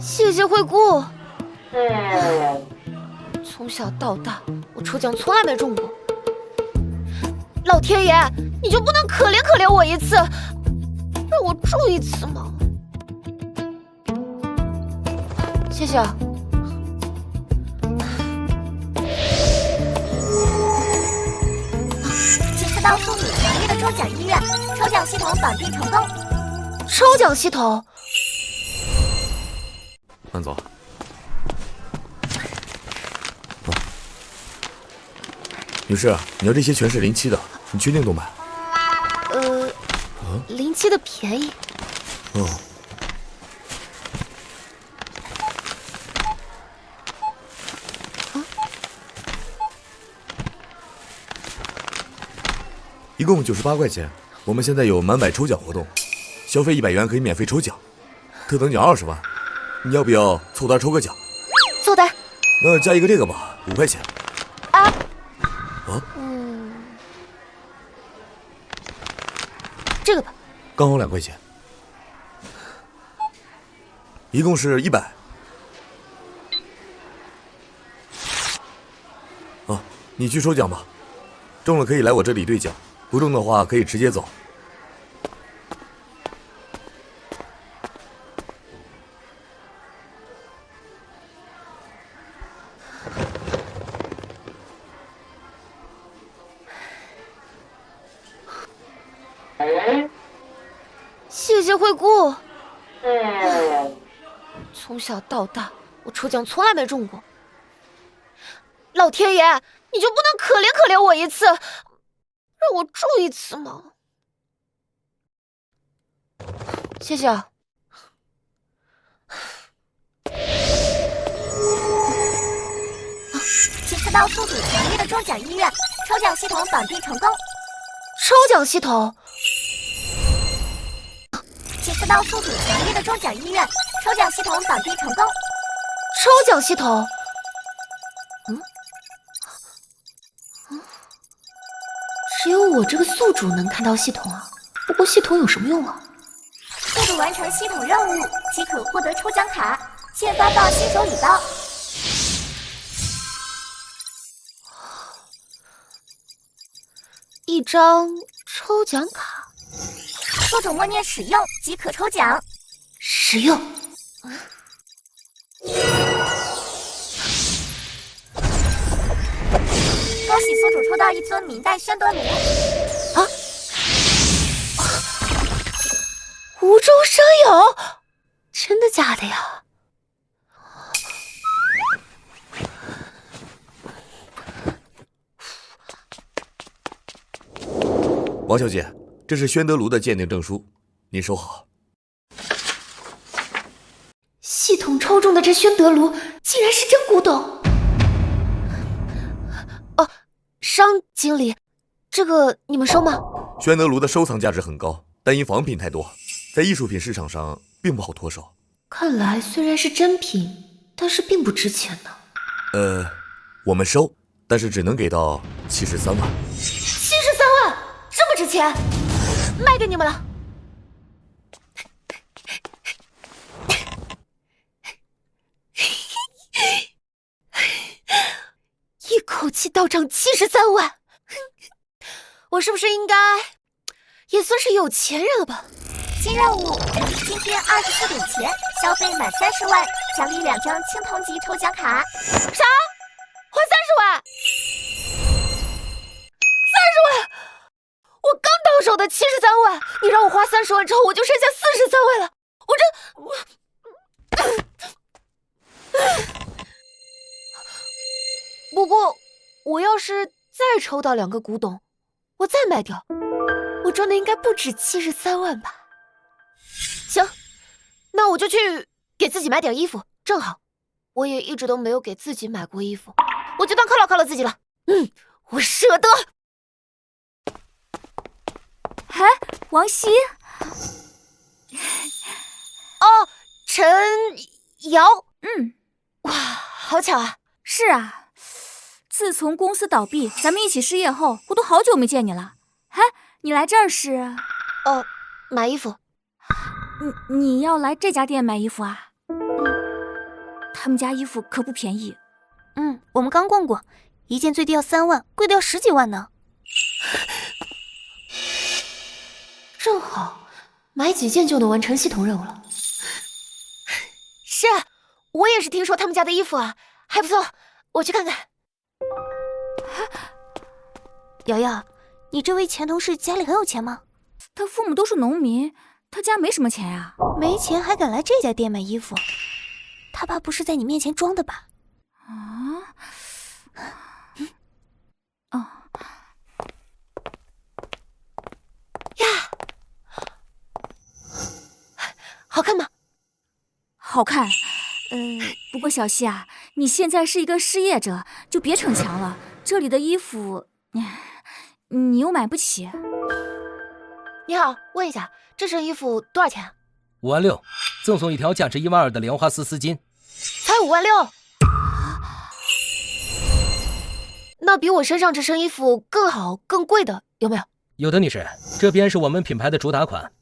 谢谢惠顾。从小到大，我抽奖从来没中过。老天爷，你就不能可怜可怜我一次，让我中一次吗？谢谢啊。请次到送你强烈的抽奖意愿，抽奖系统绑定成功。抽奖系统。慢走。女士，你要这些全是07的，你确定都买？07的便宜。哦。一共98块钱。我们现在有满百抽奖活动，消费100元可以免费抽奖，特等奖20万。你要不要凑单抽个奖？凑单。那加一个这个吧，5块钱。这个吧，刚好2块钱，一共是100。啊，你去抽奖吧，中了可以来我这里兑奖，不中的话可以直接走。谢谢惠顾。从小到大，我抽奖从来没中过。老天爷，你就不能可怜可怜我一次，让我中一次吗？谢谢啊。请次到送你强烈的中奖意愿，抽奖系统绑定成功。抽奖系统。请次到送你强烈的中奖意愿，抽奖系统绑定成功。抽奖系统。只有我这个宿主能看到系统啊，不过系统有什么用啊？宿主完成系统任务即可获得抽奖卡，现发到新手礼包。一张抽奖卡。宿主默念使用即可抽奖。使用。恭喜宿主抽到一尊明代宣德炉。啊！无中生有，真的假的呀？王小姐，这是宣德炉的鉴定证书，您收好。系统抽中的这宣德炉竟然是真古董。商经理，这个你们收吗？宣德炉的收藏价值很高，但因仿品太多，在艺术品市场上并不好脱手。看来虽然是真品，但是并不值钱呢。我们收，但是只能给到73万。73万，这么值钱，卖给你们了。一口气到账73万，我是不是应该也算是有钱人了吧？新任务：今天24点前消费满30万，奖励2张青铜级抽奖卡。啥？花30万？30万！我刚到手的73万，你让我花30万之后，我就剩下43万了。不过，我要是再抽到2个古董，我再卖掉，我赚的应该不止73万吧？行，那我就去给自己买点衣服，正好，我也一直都没有给自己买过衣服，我就当犒劳自己了。我舍得。哎，王希，哦，陈瑶，哇，好巧啊！是啊，自从公司倒闭，咱们一起失业后，我都好久没见你了。哎，你来这儿是？买衣服。你要来这家店买衣服啊？他们家衣服可不便宜。我们刚逛过，一件最低要3万，贵的要10几万呢。正好买几件就能完成系统任务了。是，我也是听说他们家的衣服啊还不错，我去看看。瑶瑶，你这位前同事家里很有钱吗？他父母都是农民，他家没什么钱呀。没钱还敢来这家店买衣服？他爸不是在你面前装的吧？好看吗？好看。不过小希啊，你现在是一个失业者，就别逞强了。这里的衣服，你又买不起。你好，问一下，这身衣服多少钱？5万6，赠送一条价值1万2的莲花丝丝巾。才5万6？那比我身上这身衣服更好、更贵的有没有？有的女士，这边是我们品牌的主打款，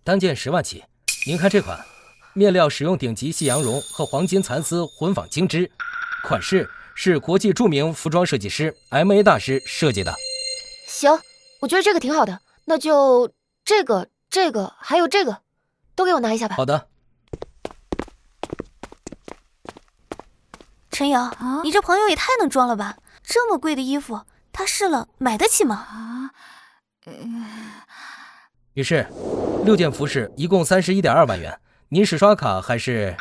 单件10万起。您看这款，面料使用顶级细羊绒和黄金蚕丝混纺精织，款式是国际著名服装设计师 MA 大师设计的。行，我觉得这个挺好的，那就这个还有这个，都给我拿一下吧。好的。陈瑶，你这朋友也太能装了吧！这么贵的衣服，他试了买得起吗？女士，6件服饰一共31.2万元，您是刷卡还是？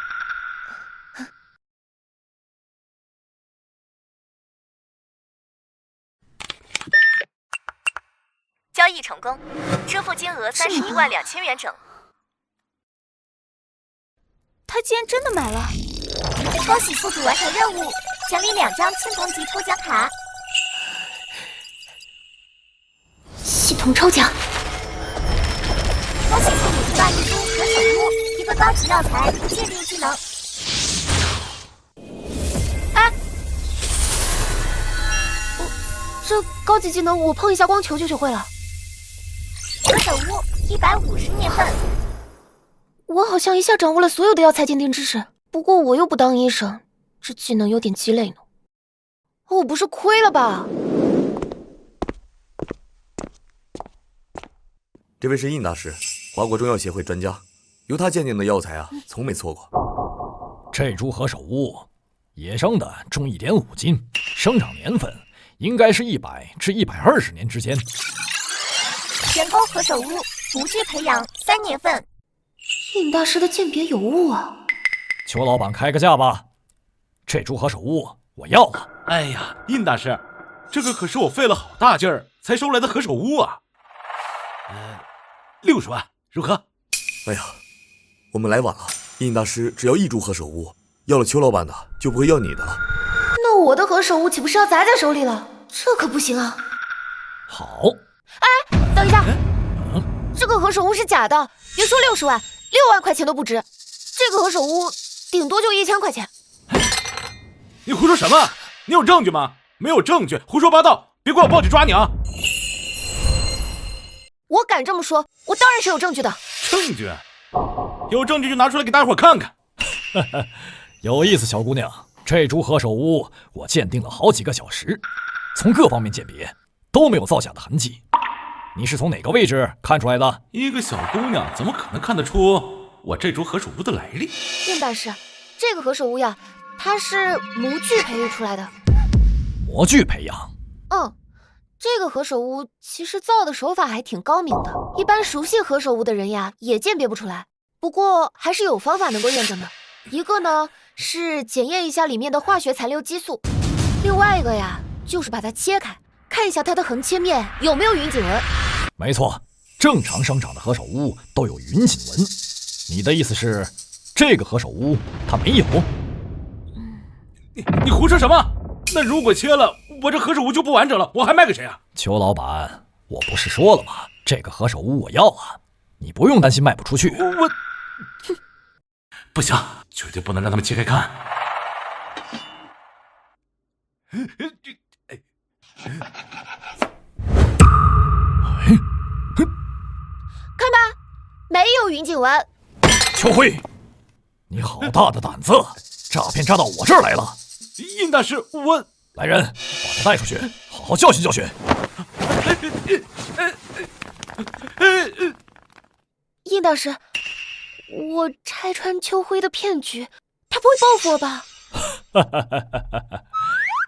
交易成功，支付金额31万2千元整。他竟然真的买了！恭喜宿主完成任务，奖励2张青铜级抽奖卡。系统抽奖。恭喜宿主制造一株何首乌，一个高级药材鉴定技能。这高级技能我碰一下光球就学会了。何首乌150年份。我好像一下掌握了所有的药材鉴定知识，不过我又不当医生，这技能有点鸡肋呢。我不是亏了吧？这位是印大师，华国中药协会专家，由他鉴定的药材啊，从没错过。这株何首乌，野生的重1.5斤，生长年份应该是100至120年之间。人工何首乌，无菌培养3年份。印大师的鉴别有误啊！邱老板开个价吧，这株何首乌我要了。哎呀，印大师，这个可是我费了好大劲儿才收来的何首乌啊！60万，如何？哎呀，我们来晚了。印大师只要1株何首乌，要了邱老板的就不会要你的了。那我的何首乌岂不是要砸在手里了？这可不行啊！好。哎，等一下，这个何首乌是假的，别说60万，6万块钱都不值。这个何首乌顶多就1000块钱。你胡说什么？你有证据吗？没有证据，胡说八道！别怪我报警抓你啊！我敢这么说，我当然是有证据的。证据？有证据就拿出来给大伙看看。有意思，小姑娘，这株何首乌我鉴定了好几个小时，从各方面鉴别都没有造假的痕迹。你是从哪个位置看出来的？一个小姑娘怎么可能看得出我这株何首乌的来历？印大师，这个何首乌呀，它是模具培育出来的。模具培养？这个何首乌其实造的手法还挺高明的，一般熟悉何首乌的人呀也鉴别不出来。不过还是有方法能够验证的。一个呢是检验一下里面的化学残留激素，另外一个呀就是把它切开，看一下它的横切面有没有云锦纹。没错，正常生长的何首乌都有云锦纹。你的意思是，这个何首乌它没有？你胡说什么？那如果切了，我这何首乌就不完整了，我还卖给谁啊？邱老板，我不是说了吗？这个何首乌我要了，你不用担心卖不出去。我不行，绝对不能让他们切开看。看吧，没有云锦纹。邱慧，你好大的胆子！诈骗诈到我这儿来了。殷大师，来人，把他带出去，好好教训教训。殷大师，我拆穿秋辉的骗局，他不会报复我吧？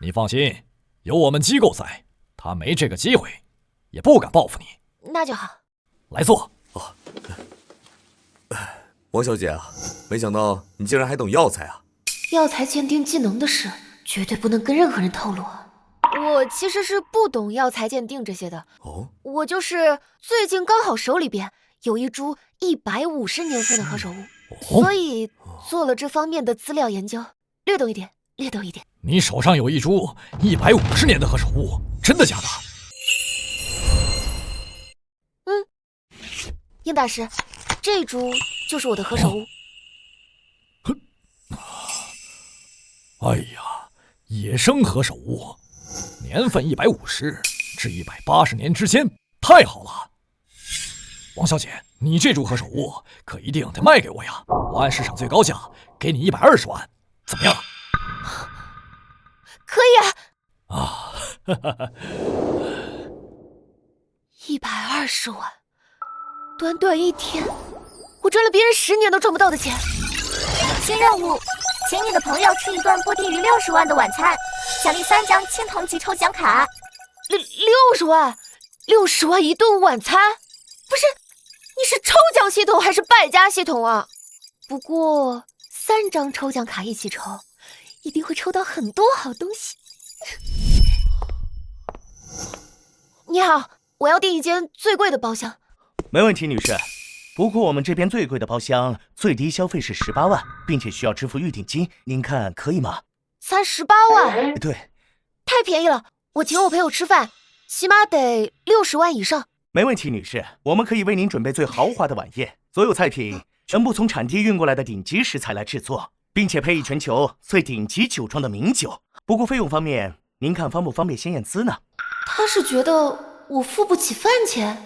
你放心，有我们机构在，他没这个机会，也不敢报复你。那就好。来坐。王小姐啊，没想到你竟然还懂药材啊！药材鉴定技能的事，绝对不能跟任何人透露啊。我其实是不懂药材鉴定这些的。哦，我就是最近刚好手里边有一株150年份的何首乌，所以做了这方面的资料研究，略懂一点。你手上有一株150年的何首乌，真的假的？殷大师，这株就是我的何首乌。哎呀，野生何首乌，年份150至180年之间，太好了！王小姐，你这株何首乌可一定得卖给我呀！我按市场最高价给你120万，怎么样？可以啊，120万，短短一天，我赚了别人10年都赚不到的钱。新任务，请你的朋友吃一顿不低于60万的晚餐，奖励3张青铜级抽奖卡。60万，60万一顿晚餐？不是，你是抽奖系统还是败家系统啊？不过3张抽奖卡一起抽，一定会抽到很多好东西。你好，我要订一间最贵的包厢。没问题，女士。不过我们这边最贵的包厢最低消费是18万，并且需要支付预定金，您看可以吗？才18万？对，太便宜了。我请我朋友吃饭，起码得60万以上。没问题，女士，我们可以为您准备最豪华的晚宴，所有菜品全部从产地运过来的顶级食材来制作，并且配以全球最顶级酒庄的名酒。不过费用方面，您看方不方便先验资呢？他是觉得我付不起饭钱？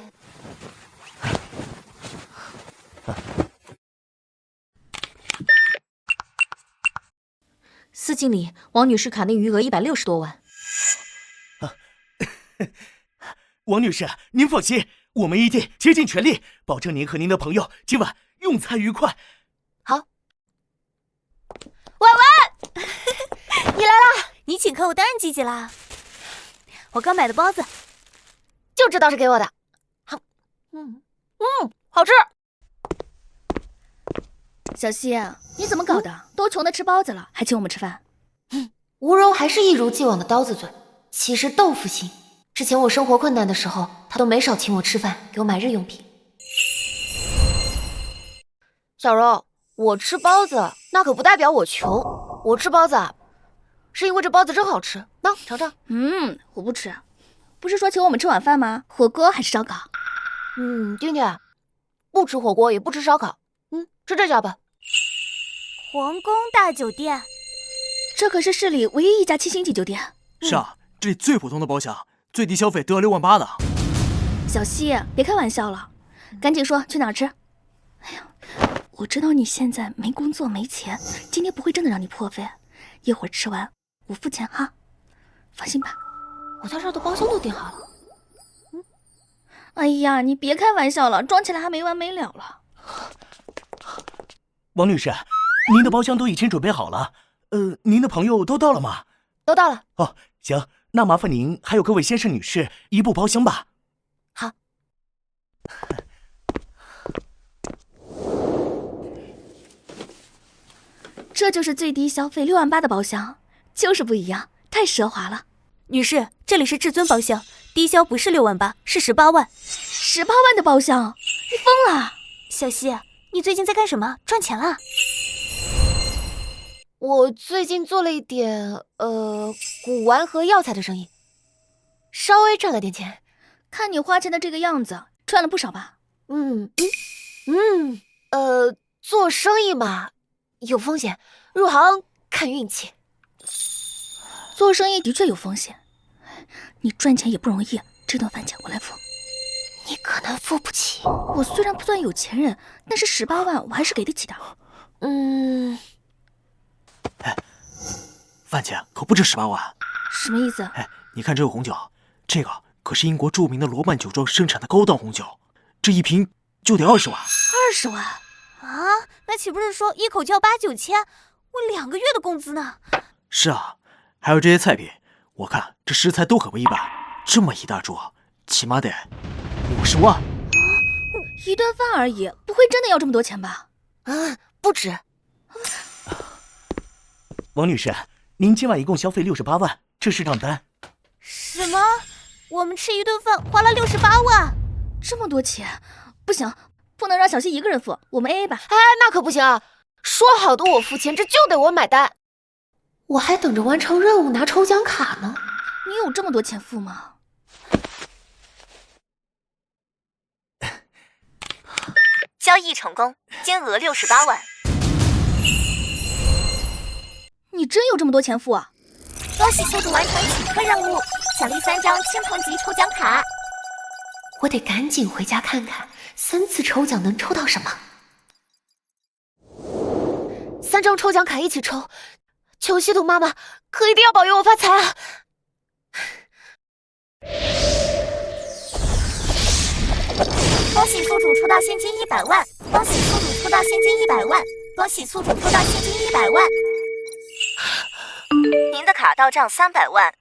司经理，王女士卡内余额160多万。王女士，您放心，我们一定竭尽全力，保证您和您的朋友今晚用餐愉快。好。婉婉，你来啦！你请客，我当然积极啦。我刚买的包子，就知道是给我的。好，好吃。小希，你怎么搞的？都穷的吃包子了，还请我们吃饭？吴柔还是一如既往的刀子嘴，其实豆腐心。之前我生活困难的时候，他都没少请我吃饭，给我买日用品。小柔，我吃包子那可不代表我穷，我吃包子啊，是因为这包子真好吃。喏，尝尝。我不吃。不是说请我们吃晚饭吗？火锅还是烧烤？丁丁，不吃火锅也不吃烧烤，吃这家吧。皇宫大酒店，这可是市里唯一一家7星级酒店。是啊，这里最普通的包厢，最低消费都要6万8的。小希，别开玩笑了，赶紧说去哪儿吃。哎呀，我知道你现在没工作没钱，今天不会真的让你破费，一会儿吃完我付钱哈，放心吧。我在这儿的包厢都订好了。哎呀，你别开玩笑了，装起来还没完没了了。王女士，您的包厢都已经准备好了，您的朋友都到了吗？都到了。哦，行，那麻烦您还有各位先生女士一部包厢吧。好。这就是最低消费6万8的包厢，就是不一样，太奢华了。女士，这里是至尊包厢，低消不是6万8，是18万。18万的包厢，你疯了？小希，你最近在干什么？赚钱了？我最近做了一点古玩和药材的生意，稍微赚了点钱。看你花钱的这个样子，赚了不少吧？做生意嘛，有风险，入行看运气。做生意的确有风险，你赚钱也不容易，这顿饭钱我来付。你可能付不起。我虽然不算有钱人，但是18万我还是给得起的。范姐可不止18万。什么意思？哎，你看这个红酒，这个可是英国著名的罗曼酒庄生产的高档红酒，这一瓶就得20万。20万啊？那岂不是说一口就要8、9千？我2个月的工资呢？是啊，还有这些菜品，我看这食材都可不一般，这么一大桌，起码得50万。一顿饭而已，不会真的要这么多钱吧？不止。王女士，您今晚一共消费68万，这是账单。什么？我们吃一顿饭花了68万？这么多钱，不行，不能让小西一个人付，我们 AA 吧。哎，那可不行啊！说好的我付钱，这就得我买单。我还等着完成任务拿抽奖卡呢。你有这么多钱付吗？交易成功，金额68万。你真有这么多钱付啊？恭喜宿主完成请客任务，奖励3张青铜级抽奖卡。我得赶紧回家看看3次抽奖能抽到什么。3张抽奖卡一起抽，求系统妈妈可一定要保佑我发财啊！恭喜宿主抽到现金100万！恭喜宿主抽到现金100万！恭喜宿主抽到现金100万！您的卡到账300万。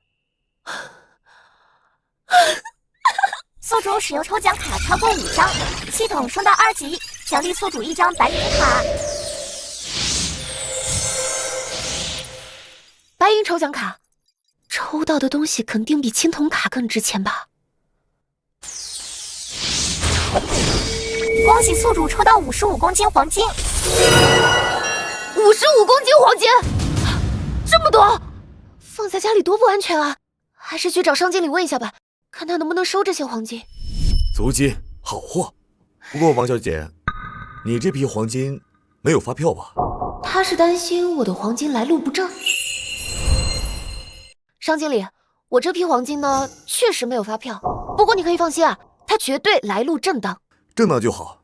宿主使用抽奖卡超过5张，系统升到2级，奖励宿主1张白银卡。白银抽奖卡，抽到的东西肯定比青铜卡更值钱吧？恭喜宿主抽到55公斤黄金。55公斤黄金，这么多，放在家里多不安全啊！还是去找商经理问一下吧，看他能不能收这些黄金。足金，好货。不过王小姐，你这批黄金没有发票吧？他是担心我的黄金来路不正。商经理，我这批黄金呢，确实没有发票，不过你可以放心啊，它绝对来路正当。正当就好。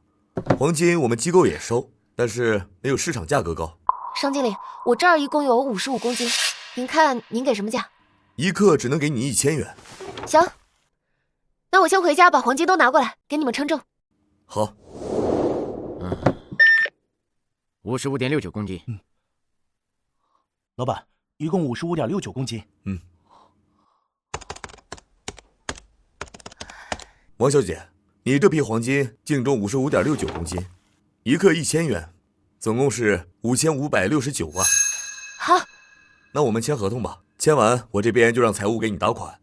黄金我们机构也收，但是没有市场价格高。商经理，我这儿一共有55公斤，您看您给什么价？1克只能给你1000元。行，那我先回家把黄金都拿过来，给你们称重。好。55.69公斤。老板，一共55.69公斤。王小姐，你这批黄金净重55.69公斤，1克1000元，总共是5569万。好，那我们签合同吧，签完我这边就让财务给你打款。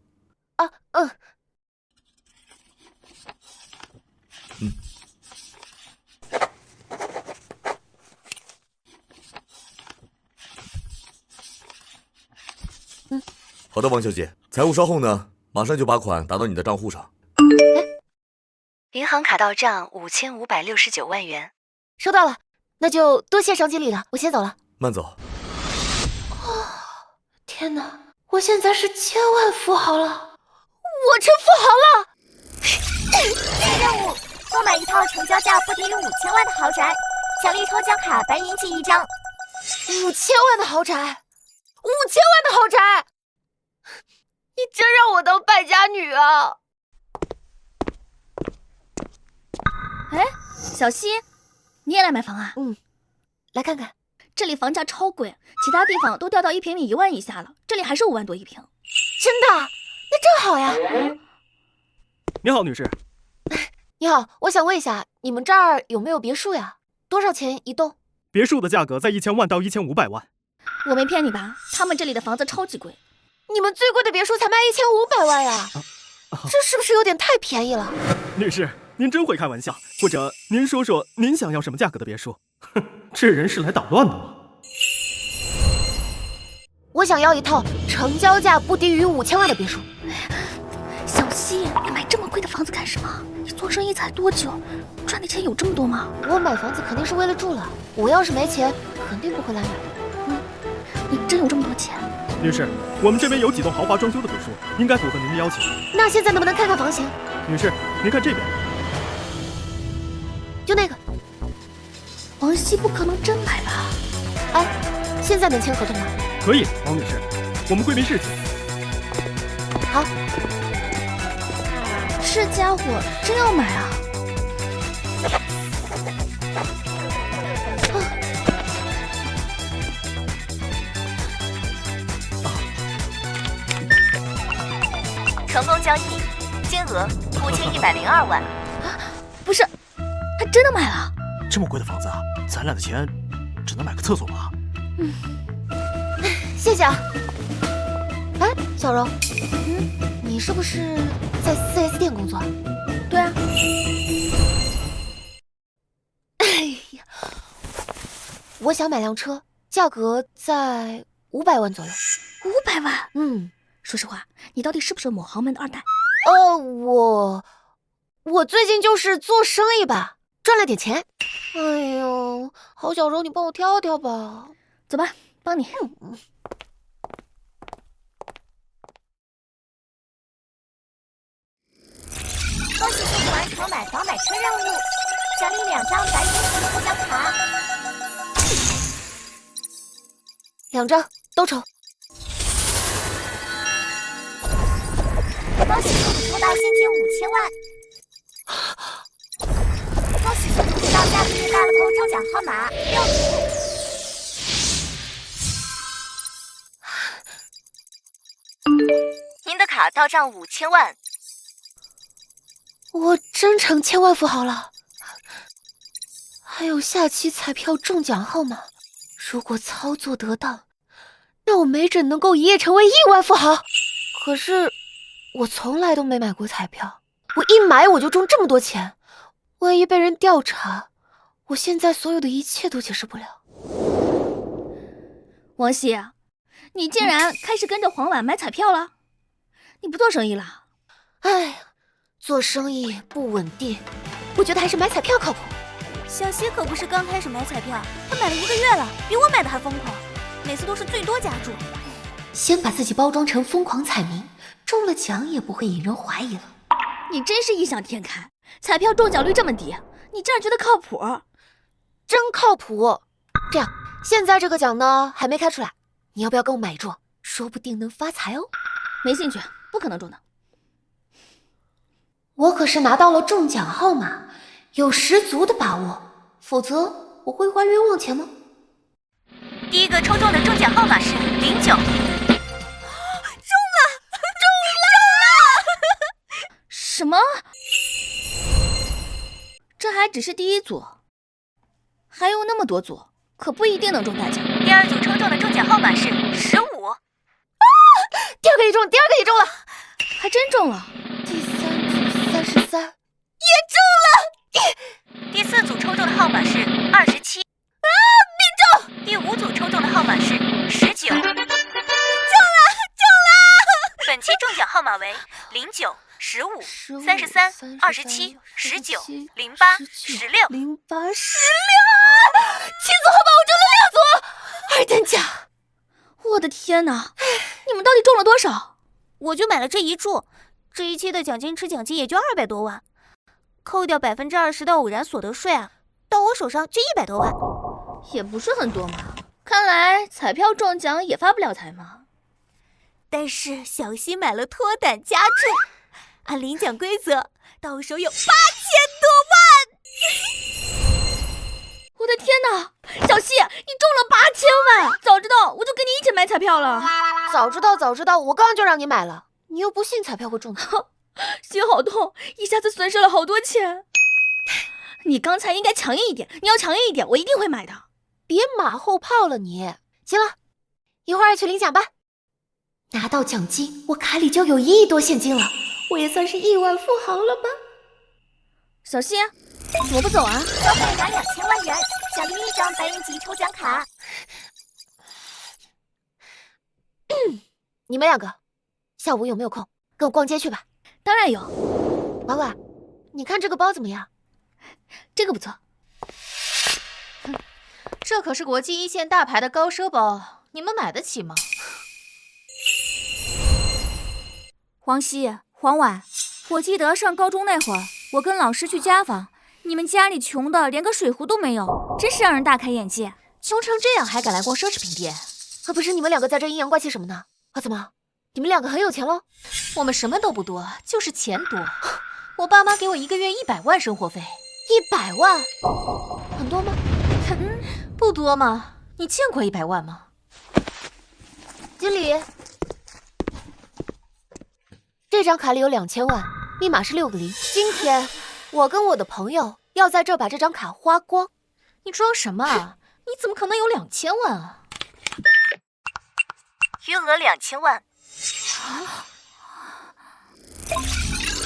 好的，王小姐，财务稍后呢，马上就把款打到你的账户上。银行卡到账5569万元，收到了，那就多谢商经理了，我先走了。慢走。天哪，我现在是千万富豪了，我成富豪了！新任务：购买一套成交价不低于5000万的豪宅，奖励抽奖卡白银级1张。5000万的豪宅，5000万的豪宅！你真让我当败家女啊！哎，小西，你也来买房啊？来看看。这里房价超贵，其他地方都掉到1平米1万以下了，这里还是5万多一平。真的？那正好呀。你好，女士。你好，我想问一下，你们这儿有没有别墅呀？多少钱一栋？别墅的价格在1000万到1500万。我没骗你吧？他们这里的房子超级贵。你们最贵的别墅才卖1500万呀，这是不是有点太便宜了？女士，您真会开玩笑，或者您说说您想要什么价格的别墅？哼，这人是来捣乱的吗？我想要一套成交价不低于5000万的别墅。小西，你买这么贵的房子干什么？你做生意才多久，赚的钱有这么多吗？我买房子肯定是为了住了，我要是没钱，肯定不会来买。你真有这么多钱？女士，我们这边有几栋豪华装修的别墅，应该符合您的要求。那现在能不能看看房型？女士，您看这边，就那个。王希不可能真买吧？哎，现在能签合同吗？可以，王女士，我们会没事情。好，这家伙真要买啊！成功交易，金额5102万。不是，他真的买了？这么贵的房子，咱俩的钱只能买个厕所吧？谢谢啊。哎，小柔，你是不是在 4S 店工作？对啊。哎呀，我想买辆车，价格在500万左右。500万？嗯。说实话，你到底是不是某豪门的二代？我最近就是做生意吧，赚了点钱。哎呦，郝小柔，你帮我挑挑吧。走吧，帮你。恭喜宿主完成买房买车任务，奖励2张白金抽奖卡，2张都抽。恭喜宿主抽到现金5000万！恭喜宿主抽到价值大乐透中奖号码6组。您的卡到账5000万。我真成千万富豪了。还有下期彩票中奖号码，如果操作得当，那我没准能够一夜成为亿万富豪。可是我从来都没买过彩票，我一买我就中这么多钱，万一被人调查，我现在所有的一切都解释不了。王希，你竟然开始跟着黄婉买彩票了？你不做生意了？哎呀，做生意不稳定，我觉得还是买彩票靠谱。小希可不是刚开始买彩票，她买了1个月了，比我买的还疯狂，每次都是最多加注。先把自己包装成疯狂彩民，中了奖也不会引人怀疑了。你真是异想天开，彩票中奖率这么低，你竟然觉得靠谱？真靠谱。这样，现在这个奖呢还没开出来，你要不要跟我买一注？说不定能发财哦。没兴趣，不可能中的。我可是拿到了中奖号码，有十足的把握，否则我会花冤枉钱吗？第一个抽中的中奖号码是09。什么？这还只是第一组，还有那么多组，可不一定能中大奖。第二组抽中的中奖号码是15。啊！第二个也中了，第二个也中了，还真中了。第三组33也中了。第四组抽中的号码是27。啊！命中！第五组抽中的号码是19。中了！本期中奖号码为09、15、33、27、19、08、16。08、16，七组号码我中了2组，2等奖！我的天哪，你们到底中了多少？我就买了这一注，这一期的奖金吃奖金也就200多万，扣掉20%的偶然所得税啊，到我手上就100多万，也不是很多嘛。看来彩票中奖也发不了财嘛。但是小希买了脱胆加注，按领奖规则，到手有8000多万。我的天哪，小希，你中了8000万！早知道我就跟你一起买彩票了。早知道，我刚刚就让你买了，你又不信彩票会中奖。心好痛，一下子损失了好多钱。你刚才应该强硬一点，你要强硬一点，我一定会买的。别马后炮了你。行了，一会儿去领奖吧。拿到奖金，我卡里就有1亿多现金了，我也算是亿万富豪了吧？小希，怎么不走啊？消费满2000万元，奖励1张白银级抽奖卡。你们2个，下午有没有空跟我逛街去吧？当然有。婉婉，你看这个包怎么样？这个不错。这可是国际一线大牌的高奢包，你们买得起吗？黄希、黄婉，我记得上高中那会儿，我跟老师去家访，你们家里穷的连个水壶都没有，真是让人大开眼界。穷成这样还敢来逛奢侈品店，不是你们两个在这阴阳怪气什么呢？啊，怎么？你们两个很有钱喽？我们什么都不多，就是钱多。我爸妈给我1个月100万生活费。100万？很多吗？不多吗？你见过100万吗？经理，这张卡里有2000万，密码是6个0。今天我跟我的朋友要在这把这张卡花光。你装什么啊？你怎么可能有2000万啊？余额2000万。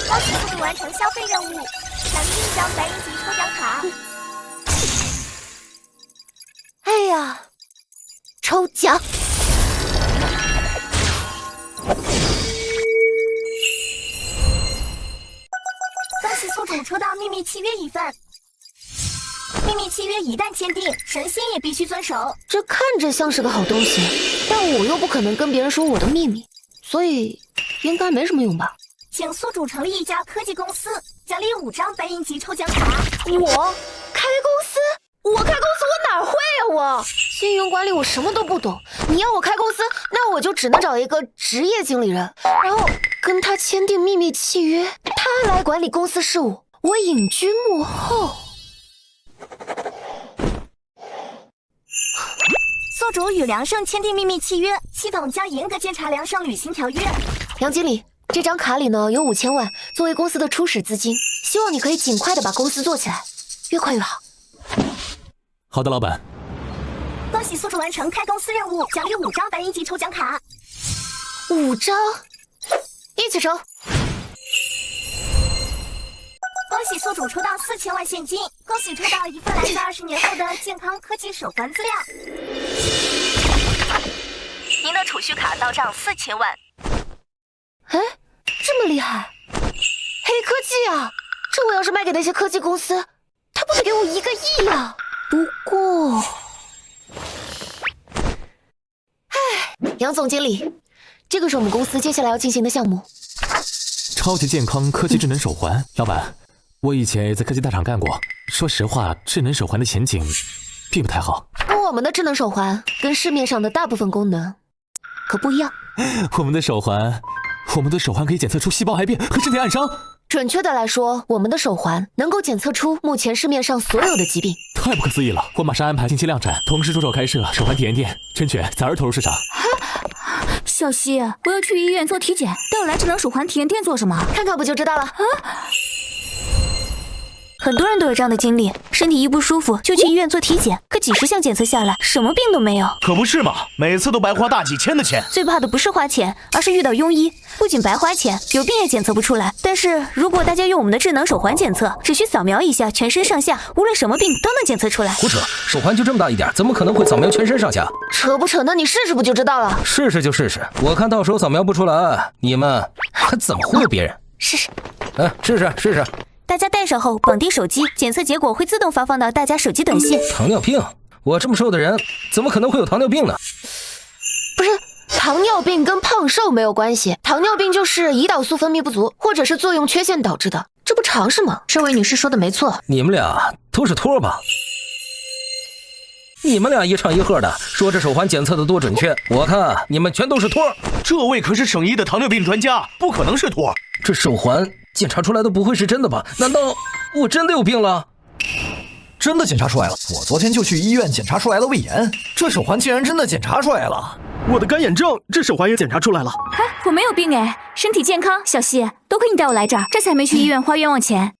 恭喜速度完成消费任务，奖励1张白银级抽奖卡。哎呀，抽奖！恭喜宿主抽到秘密契约1份。秘密契约一旦签订，神仙也必须遵守。这看着像是个好东西，但我又不可能跟别人说我的秘密，所以应该没什么用吧。请宿主成立一家科技公司，奖励5张白银级抽奖卡。我开公司？我开公司我哪会啊我？信用管理我什么都不懂，你要我开公司，那我就只能找一个职业经理人，然后跟他签订秘密契约，他来管理公司事务，我隐居幕后。宿主与梁胜签订秘密契约，系统将严格监察梁胜履行条约。杨经理，这张卡里呢有5000万作为公司的初始资金，希望你可以尽快的把公司做起来，越快越好。好的，老板。恭喜宿主完成开公司任务，奖励5张白银级抽奖卡。5张，一起抽。恭喜宿主抽到4000万现金，恭喜抽到一份来自20年后的健康科技手环资料。您的储蓄卡到账4000万。哎，这么厉害，黑科技啊！这我要是卖给那些科技公司，他不得给我1个亿啊！不过，杨总经理，这个是我们公司接下来要进行的项目。超级健康科技智能手环，老板，我以前也在科技大厂干过，说实话，智能手环的前景并不太好。我们的智能手环跟市面上的大部分功能可不一样。我们的手环可以检测出细胞癌变和身体暗伤。准确的来说，我们的手环能够检测出目前市面上所有的疾病。太不可思议了！我马上安排近期量产，同时着手开设手环体验店，甄选早日投入市场。小希，我要去医院做体检，带我来智能手环体验店做什么？看看不就知道了。很多人都有这样的经历，身体一不舒服就去医院做体检，可几十项检测下来，什么病都没有。可不是嘛，每次都白花大几千的钱。最怕的不是花钱，而是遇到庸医，不仅白花钱，有病也检测不出来。但是如果大家用我们的智能手环检测，只需扫描一下，全身上下无论什么病都能检测出来。胡扯，手环就这么大一点，怎么可能会扫描全身上下？扯不扯？那你试试不就知道了？试试就试试，我看到时候扫描不出来，你们还怎么忽悠别人？试试。试试。大家戴上后绑定手机，检测结果会自动发放到大家手机短信。糖尿病？我这么瘦的人，怎么可能会有糖尿病呢？不是，糖尿病跟胖瘦没有关系，糖尿病就是胰岛素分泌不足，或者是作用缺陷导致的，这不常识吗？这位女士说的没错，你们俩都是托吧？你们俩一唱一和的说这手环检测的多准确，我看你们全都是托。这位可是省医的糖尿病专家，不可能是托。这手环检查出来的不会是真的吧？难道我真的有病了？真的检查出来了，我昨天就去医院检查出来了胃炎，这手环竟然真的检查出来了。我的干眼症，这手环也检查出来了。我没有病哎，身体健康。小希，多亏你带我来这儿，这才没去医院花冤枉钱。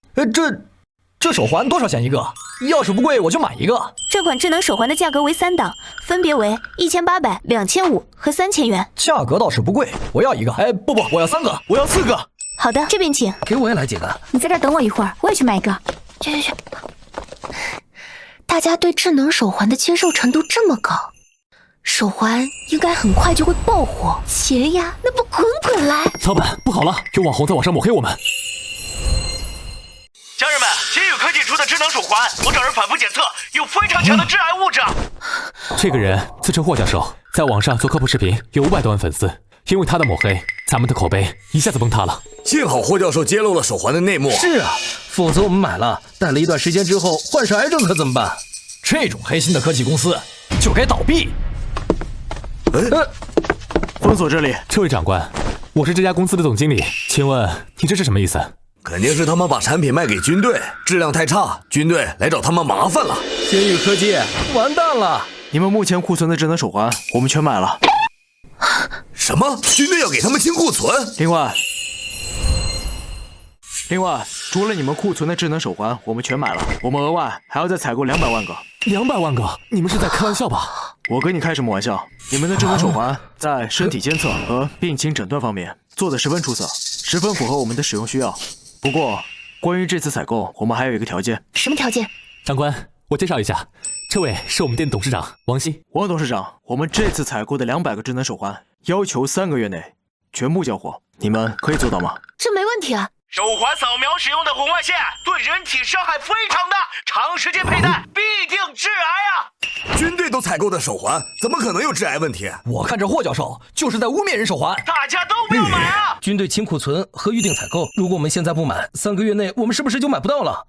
这手环多少钱一个？要是不贵，我就买一个。这款智能手环的价格为3档，分别为1800、2500和3000元。价格倒是不贵，我要一个。不，我要3个，我要4个。好的，这边请。给我也来几个。你在这儿等我一会儿，我也去买一个。去。大家对智能手环的接受程度这么高，手环应该很快就会爆火，钱呀，那不滚滚来？老板，不好了，有网红在网上抹黑我们。家人们，新宇科技出的智能手环，我找人反复检测，有非常强的致癌物质。这个人自称霍教授，在网上做科普视频，有500多万粉丝。因为他的抹黑，咱们的口碑一下子崩塌了。幸好霍教授揭露了手环的内幕。是啊，否则我们买了，戴了一段时间之后患上癌症可怎么办？这种黑心的科技公司就该倒闭。封锁这里。这位长官，我是这家公司的总经理，请问你这是什么意思？肯定是他们把产品卖给军队，质量太差，军队来找他们麻烦了。星宇科技完蛋了！你们目前库存的智能手环，我们全买了。什么？军队要给他们清库存？另外，除了你们库存的智能手环，我们全买了。我们额外还要再采购200万个。200万个？你们是在开玩笑吧？我跟你开什么玩笑？你们的智能手环在身体监测和病情诊断方面做得十分出色，十分符合我们的使用需要。不过，关于这次采购，我们还有一个条件。什么条件？长官，我介绍一下，这位是我们店董事长王希。王董事长，我们这次采购的200个智能手环，要求3个月内全部交货，你们可以做到吗？这没问题啊。手环扫描使用的红外线对人体伤害非常大，长时间佩戴必定致癌啊！军队都采购的手环，怎么可能有致癌问题？我看这霍教授就是在污蔑人手环。大家都不要买啊！军队清库存和预定采购，如果我们现在不买，3个月内我们是不是就买不到了？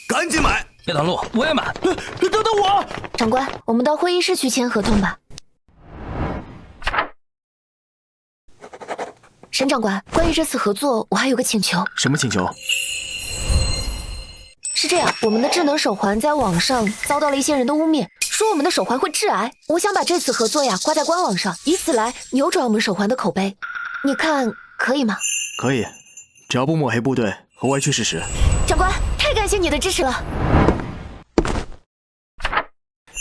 赶紧买！别挡路，我也买。等等我！长官，我们到会议室去签合同吧。沈长官，关于这次合作，我还有个请求。什么请求？是这样，我们的智能手环在网上遭到了一些人的污蔑，说我们的手环会致癌。我想把这次合作挂在官网上，以此来扭转我们手环的口碑。你看可以吗？可以，只要不抹黑部队和歪曲事实。长官，太感谢你的支持了。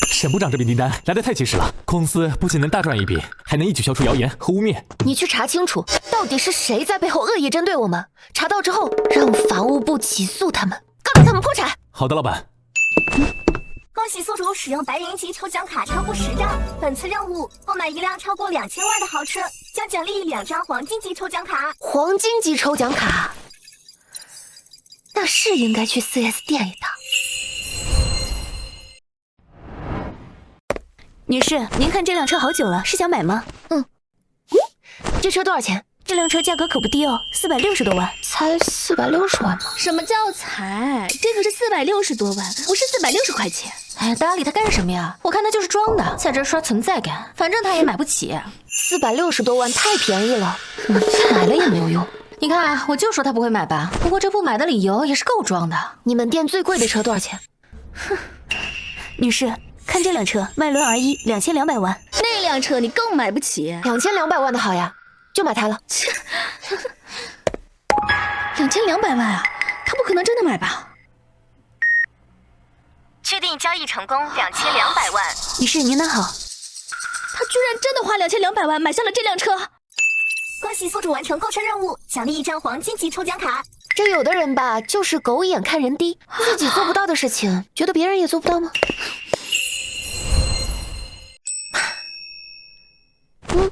沈部长这笔订单来得太及时了，公司不仅能大赚一笔，还能一举消除谣言和污蔑。你去查清楚，到底是谁在背后恶意针对我们？查到之后，让法务部起诉他们，告到他们破产。好的，老板。恭喜宿主使用白云级抽奖卡超过10张，本次任务购买一辆超过2000万的豪车，将奖励2张黄金级抽奖卡。黄金级抽奖卡，那是应该去 4S 店一趟。女士，您看这辆车好久了，是想买吗？这车多少钱？这辆车价格可不低哦，460多万。才460万吗？什么叫才？这可是460多万，不是460块钱。哎，搭理他干什么呀？我看他就是装的，在这刷存在感。反正他也买不起。460多万太便宜了，买了也没有用。你看，我就说他不会买吧。不过这不买的理由也是够装的。你们店最贵的车多少钱？女士，看这辆车，迈伦 R1，2200万。那辆车你更买不起，2200万的好呀，就买它了。2200万啊，他不可能真的买吧？确定交易成功，2200万。女士，您拿好。他居然真的花2200万买下了这辆车。恭喜宿主完成购车任务，奖励1张黄金级抽奖卡。这有的人吧，就是狗眼看人低，自己做不到的事情，觉得别人也做不到吗？恭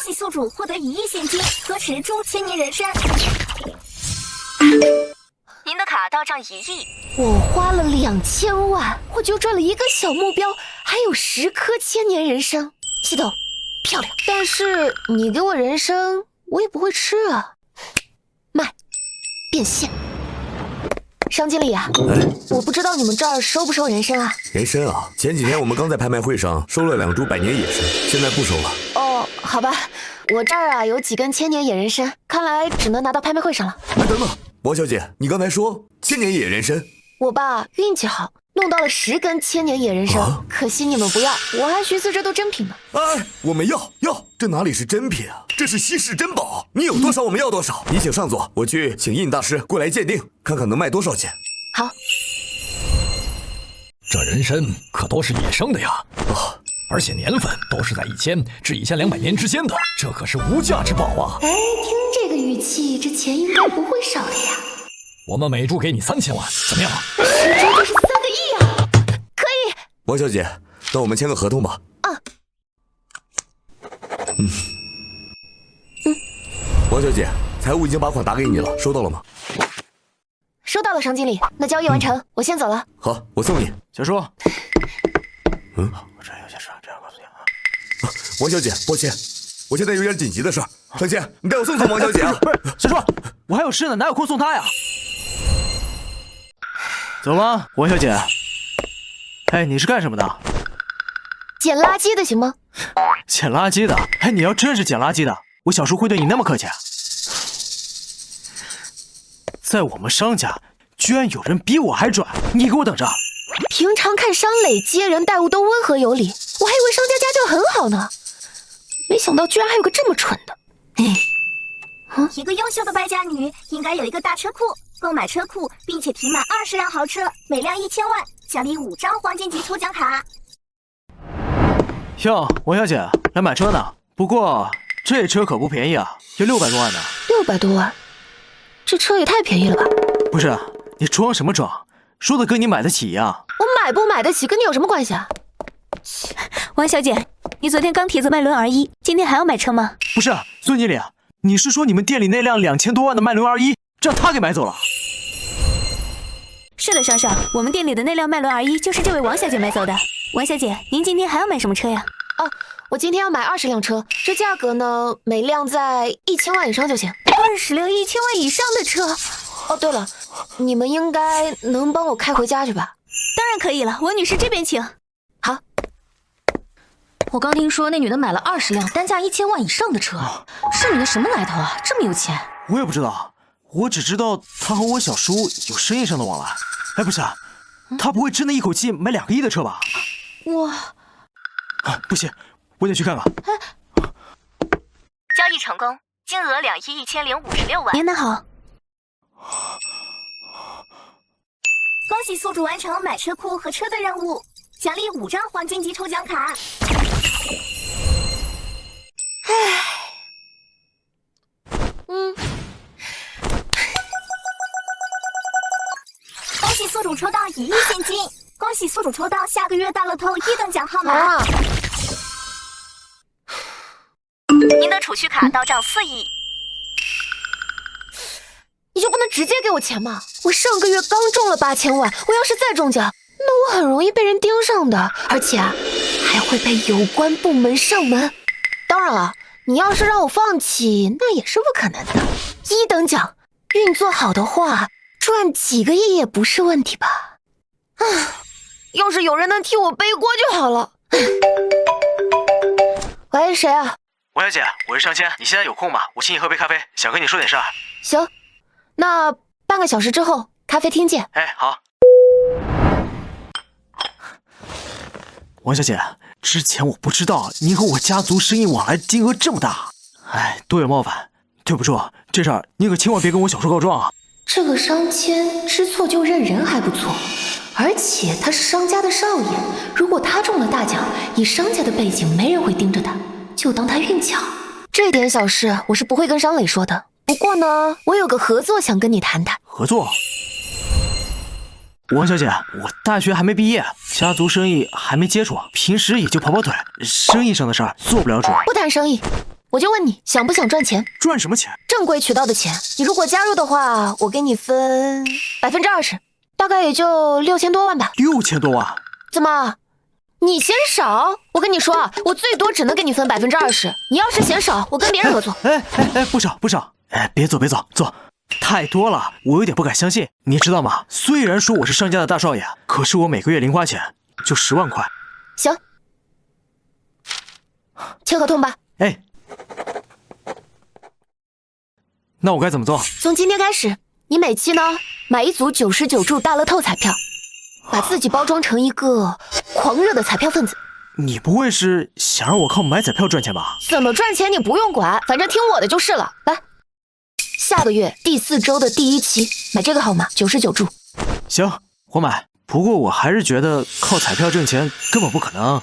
喜宿主获得1亿现金，可使猪千年人参。您的卡到账1亿。我花了2000万，我就赚了一个小目标，还有10颗千年人参。系统漂亮，但是你给我人参，我也不会吃啊。卖，变现。商经理啊，我不知道你们这儿收不收人参啊？人参啊，前几天我们刚在拍卖会上收了2株百年野参，现在不收了。哦，好吧，我这儿啊有几根千年野人参，看来只能拿到拍卖会上了。哎，等等，王小姐，你刚才说千年野人参？我爸运气好，弄到了10根千年野人参，可惜你们不要，我还寻思这都真品呢。哎，我们要，这哪里是真品啊？这是稀世珍宝，你有多少我们要多少。你请上座，我去请印大师过来鉴定，看看能卖多少钱。好。这人参可都是野生的呀，而且年份都是在1000至1200年之间的，这可是无价之宝啊！哎，听这个语气，这钱应该不会少的呀。我们每注给你3000万，怎么样？10注就是3个亿啊！可以。王小姐，那我们签个合同吧。王小姐，财务已经把款打给你了，收到了吗？收到了，商经理。那交易完成，我先走了。好，我送你。小叔。我这有些事这样告诉你啊。王小姐，抱歉，我现在有点紧急的事儿。小姐，你带我送王小姐啊。不是，小叔，我还有事呢，哪有空送她呀？走吧，王小姐。哎，你是干什么的？捡垃圾的行吗？捡垃圾的？哎，你要真是捡垃圾的，我小叔会对你那么客气？在我们商家，居然有人比我还拽！你给我等着！平常看商磊接人待物都温和有礼，我还以为商家家教很好呢，没想到居然还有个这么蠢的。一个优秀的败家女应该有一个大车库，购买车库并且提满20辆豪车，每辆1000万，奖励5张黄金级抽奖卡。哟，王小姐来买车呢？不过这车可不便宜啊，要600多万呢。600多万，这车也太便宜了吧？不是，你装什么装？说的跟你买得起一样。我买不买得起跟你有什么关系啊？王小姐，你昨天刚提走迈伦 R1，今天还要买车吗？不是，孙经理，你是说你们店里那辆2000多万的迈伦 R1，让他给买走了？是的，商少，我们店里的那辆迈伦 R1就是这位王小姐买走的。王小姐，您今天还要买什么车呀？我今天要买20辆车，这价格呢，每辆在1000万以上就行。20辆1000万以上的车？哦，对了，你们应该能帮我开回家去吧？当然可以了，王女士这边请。好。我刚听说那女的买了20辆单价1000万以上的车，这女的什么来头啊？这么有钱？我也不知道，我只知道她和我小叔有生意上的往来。哎，不是，她不会真的一口气买2个亿的车吧？哇！不行，我得去看看。交易成功，金额2亿1056万。您好。恭喜宿主完成买车库和车的任务，奖励5张黄金级抽奖卡。恭喜宿主抽到1亿现金，恭喜宿主抽到下个月大乐透1等奖号码。您的储蓄卡到账4亿。你就不能直接给我钱吗？我上个月刚中了8000万，我要是再中奖，那我很容易被人盯上的，而且还会被有关部门上门。当然了，你要是让我放弃，那也是不可能的。1等奖，运作好的话，赚几个亿也不是问题吧？要是有人能替我背锅就好了。喂，谁啊？王小姐，我是尚谦，你现在有空吗？我请你喝杯咖啡，想跟你说点事儿。行，那半个小时之后咖啡厅见。哎，好。王小姐，之前我不知道您和我家族生意往来金额这么大，哎，多有冒犯，对不住，这事儿你可千万别跟我小叔告状啊。这个商谦知错就认人还不错，而且他是商家的少爷，如果他中了大奖，以商家的背景没人会盯着他，就当他运气好。这点小事我是不会跟商磊说的，不过呢，我有个合作想跟你谈谈。合作？王小姐，我大学还没毕业，家族生意还没接触，平时也就跑跑腿，生意上的事儿做不了主。不谈生意，我就问你想不想赚钱？赚什么钱？正规渠道的钱。你如果加入的话，我给你分20%，大概也就6000多万吧。6000多万？怎么？你嫌少？我跟你说啊，我最多只能给你分20%。你要是嫌少，我跟别人合作。不少。哎，别走，坐。太多了，我有点不敢相信。你知道吗？虽然说我是商家的大少爷，可是我每个月零花钱就10万块。行，签合同吧。哎，那我该怎么做？从今天开始，你每期呢买一组99注大乐透彩票，把自己包装成一个狂热的彩票分子。你不会是想让我靠买彩票赚钱吧？怎么赚钱你不用管，反正听我的就是了。来，下个月第4周的第1期，买这个号码99注。行，我买。不过我还是觉得靠彩票挣钱根本不可能。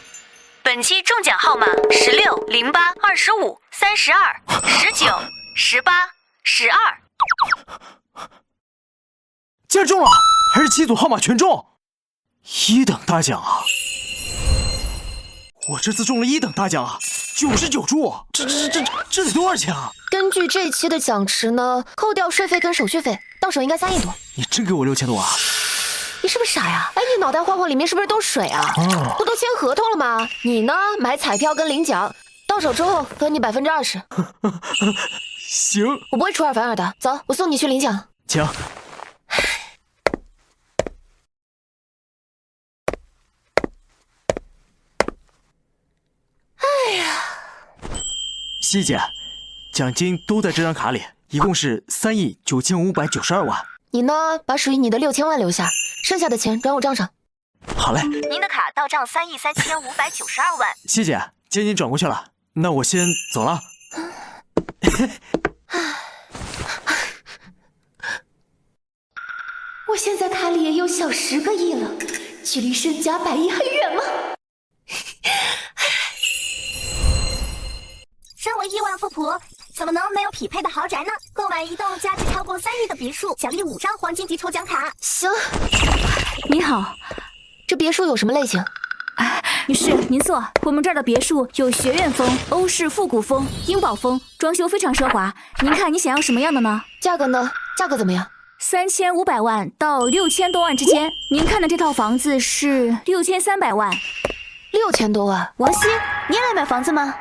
本期中奖号码16、08、25、32、19、18、12。竟然中了，还是7组号码全中，1等大奖啊！我这次中了1等大奖啊，99注，这得多少钱啊？根据这期的奖池呢，扣掉税费跟手续费，到手应该3亿多。你真给我6000多啊？你是不是傻呀？哎，你脑袋晃晃，里面是不是都水啊？不都签合同了吗？你呢，买彩票跟领奖，到手之后分你20%。行，我不会出尔反尔的。走，我送你去领奖。请。西姐，奖金都在这张卡里，一共是3亿9592万。你呢，把属于你的6000万留下，剩下的钱转我账上。好嘞。您的卡到账3亿3592万。西姐，接你转过去了，那我先走了。我现在卡里也有小10个亿了，距离身家100亿很远吗？身为亿万富婆，怎么能没有匹配的豪宅呢？购买一栋价值超过3亿的别墅，奖励5张黄金级抽奖卡。行。你好，这别墅有什么类型？女士，您坐。我们这儿的别墅有学院风、欧式复古风、英宝风，装修非常奢华。您看你想要什么样的呢？价格呢？价格怎么样？3500万到6000多万之间。您看的这套房子是6300万。6000多万？王希，你也来买房子吗？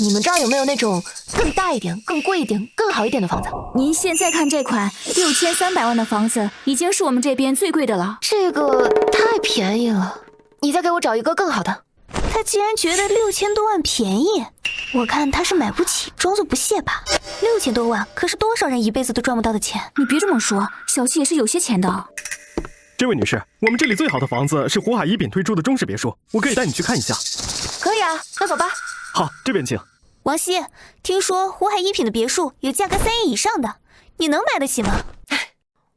你们这儿有没有那种更大一点、更贵一点、更好一点的房子？您现在看这款6300万的房子，已经是我们这边最贵的了。这个太便宜了，你再给我找一个更好的。他竟然觉得6000多万便宜，我看他是买不起，装作不屑吧。6000多万可是多少人一辈子都赚不到的钱。你别这么说，小七也是有些钱的。这位女士，我们这里最好的房子是胡海一品推出的中式别墅，我可以带你去看一下。可以啊，那走吧。好，这边请。王希，听说胡海一品的别墅有价格3亿以上的，你能买得起吗？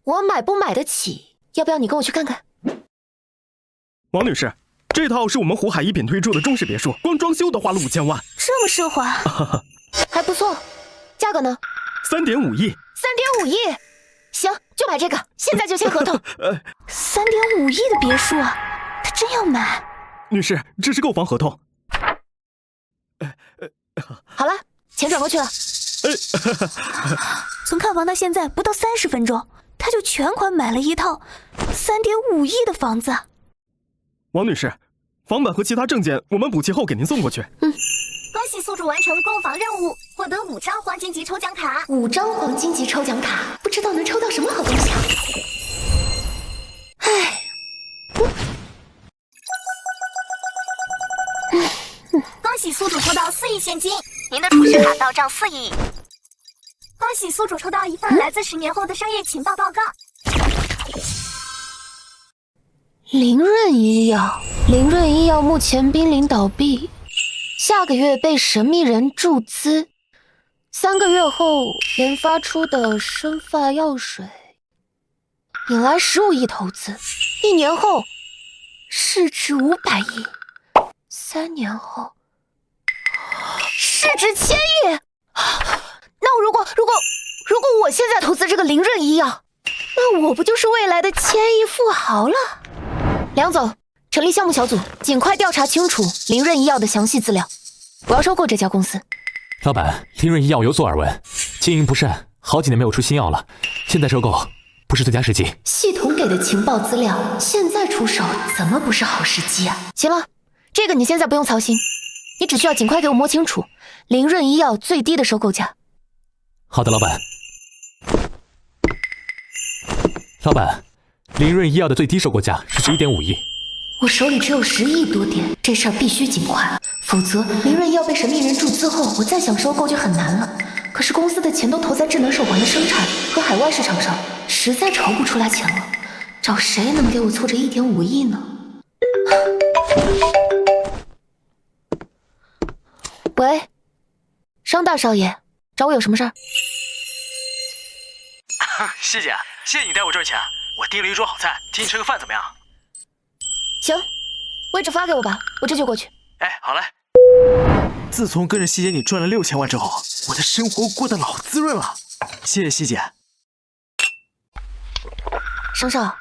我买不买得起，要不要你跟我去看看？王女士，这套是我们胡海一品推出的中式别墅，光装修都花了5000万，这么奢华，还不错。价格呢？3.5亿。3.5亿，行，就买这个，现在就签合同。3.5亿的别墅啊，他真要买？女士，这是购房合同。好了，钱转过去了。从看房到现在不到30分钟，他就全款买了一套3.5亿的房子。王女士，房本和其他证件我们补齐后给您送过去。恭喜宿主完成购房任务，获得5张黄金级抽奖卡。5张黄金级抽奖卡，不知道能抽到什么好东西啊！恭喜宿主抽到4亿现金，您的储蓄卡到账4亿。恭喜宿主抽到一份来自10年后的商业情报报告。凌润医药目前濒临倒闭，下个月被神秘人注资，3个月后研发出的生发药水引来15亿投资，1年后市值500亿，3年后市值1000亿。那如果我现在投资这个凌润医药，那我不就是未来的1000亿富豪了？梁总，成立项目小组，尽快调查清楚凌润医药的详细资料。我要收购这家公司。老板，凌润医药有所耳闻，经营不善，好几年没有出新药了，现在收购不是最佳时机。系统给的情报资料，现在出手怎么不是好时机啊？行了，这个你现在不用操心，你只需要尽快给我摸清楚凌润医药最低的收购价。好的，老板。老板，凌润医药的最低收购价是11.5亿。我手里只有10亿多点，这事儿必须尽快，否则凌润医药被神秘人注资后，我再想收购就很难了。可是公司的钱都投在智能手环的生产和海外市场上，实在筹不出来钱了。找谁能给我凑这1.5亿呢？喂，商大少爷，找我有什么事儿？谢姐，谢谢你带我赚钱，我订了一桌好菜，请你吃个饭怎么样？行，位置发给我吧，我这就过去。哎，好嘞。自从跟着西姐你赚了6000万之后，我的生活过得老滋润了，谢谢西姐。商少，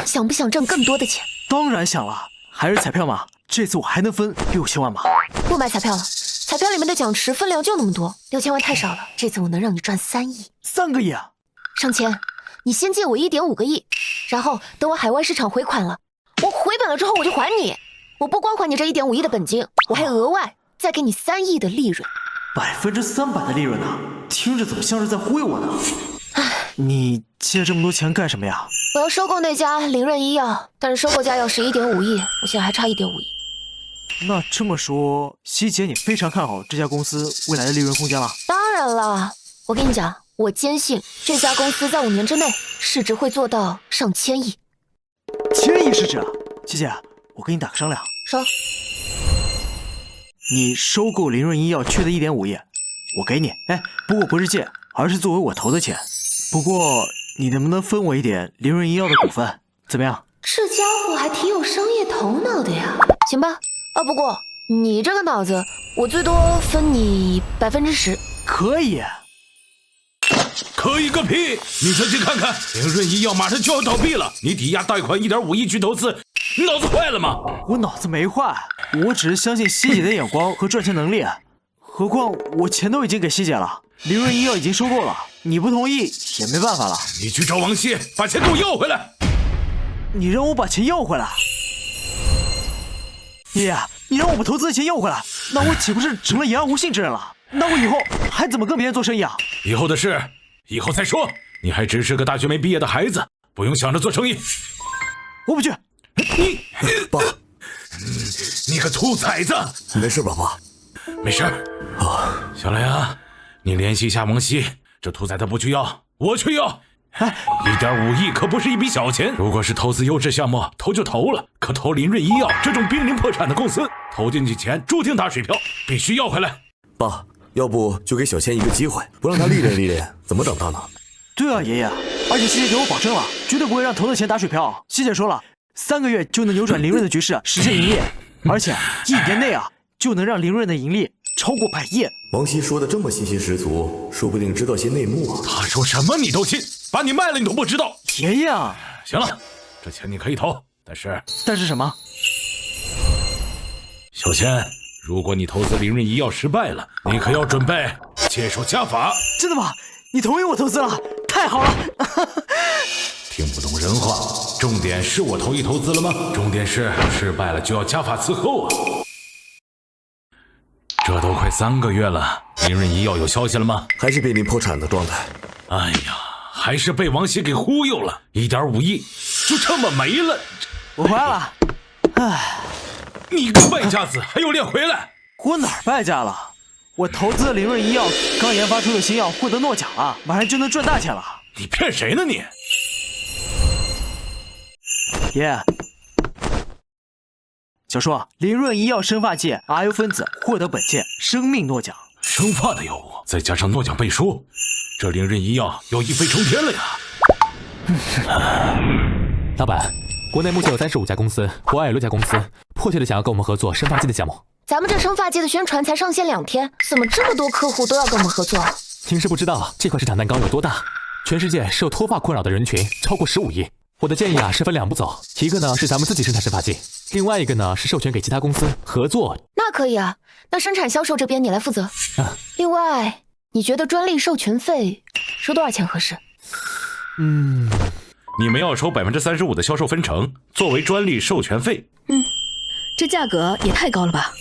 想不想挣更多的钱？当然想了，还是彩票嘛，这次我还能分6000万吗？不买彩票了，彩票里面的奖池分量就那么多，6000万太少了，这次我能让你赚3亿。3个亿啊！上千，你先借我1.5个亿，然后等我海外市场回款了，我回本了之后我就还你。我不光还你这1.5亿的本金，我还额外再给你3亿的利润。300%的利润呢？听着怎么像是在忽悠我呢？你借这么多钱干什么呀？我要收购那家凌润医药，但是收购价要是1.5亿，我现在还差1.5亿。那这么说，希姐你非常看好这家公司未来的利润空间了？当然了，我跟你讲，我坚信这家公司在5年之内市值会做到上千亿。1000亿市值啊！希姐，我跟你打个商量。说。你收购林润医药缺的1.5亿，我给你。哎，不过不是借，而是作为我投的钱。不过你能不能分我一点林润医药的股份？怎么样？这家伙还挺有商业头脑的呀。行吧，不过你这个脑子，我最多分你10%。可以。可以个屁！你仔细看看，林润医药马上就要倒闭了，你抵押贷款1.5亿去投资，你脑子坏了吗？我脑子没坏，我只是相信希姐的眼光和赚钱能力。何况我钱都已经给希姐了，林润医药已经收购了，你不同意也没办法了。你去找王希，把钱给我要回来。你让我把钱要回来？爷爷，你让我把投资的钱要回来，那我岂不是成了言而无信之人了？那我以后还怎么跟别人做生意啊？以后的事，以后再说。你还只是个大学没毕业的孩子，不用想着做生意。我不去。你爸，你个兔崽子！没事吧，爸？没事。小雷啊，你联系一下王希，这兔崽子不去要，我去要。1.5亿可不是一笔小钱，如果是投资优质项目，投就投了。可投林润医药这种濒临破产的公司，投进去钱注定打水漂，必须要回来。爸，要不就给小千一个机会，不让他历练历练，怎么长大呢？对啊，爷爷，而且希姐给我保证了，绝对不会让投的钱打水漂。希姐说了，3个月就能扭转林润的局势，实现盈利，而且1年内就能让林润的盈利超过100亿。王希说的这么信心十足，说不定知道些内幕啊。他说什么你都信，把你卖了你都不知道。爷爷啊，行了，这钱你可以投，但是什么？小千，如果你投资林润医药失败了，你可要准备接受家法。真的吗？你同意我投资了？太好了！听不懂人话，重点是我同意投资了吗？重点是失败了就要家法伺候啊！这都快3个月了，林润医药有消息了吗？还是濒临破产的状态。哎呀，还是被王希给忽悠了，1.5亿就这么没了。我回来了。唉，你个败家子，还有脸回来？我哪儿败家了？我投资的林润医药刚研发出的新药获得诺奖了，马上就能赚大钱了。你骗谁呢你？爷，小叔，林润医药生发剂 RU 分子获得本届生命诺奖。生发的药物，再加上诺奖背书，这林润医药要一飞冲天了呀！老板，国内目前有35家公司或26家公司迫切的想要跟我们合作生发剂的项目。咱们这生发剂的宣传才上线2天，怎么这么多客户都要跟我们合作？您是不知道这块市场蛋糕有多大，全世界受脱发困扰的人群超过15亿。我的建议是分2步走，一个呢是咱们自己生产生发剂，另外一个呢是授权给其他公司合作。那可以啊，那生产销售这边你来负责。另外，你觉得专利授权费收多少钱合适？你们要收35%的销售分成作为专利授权费。这价格也太高了吧！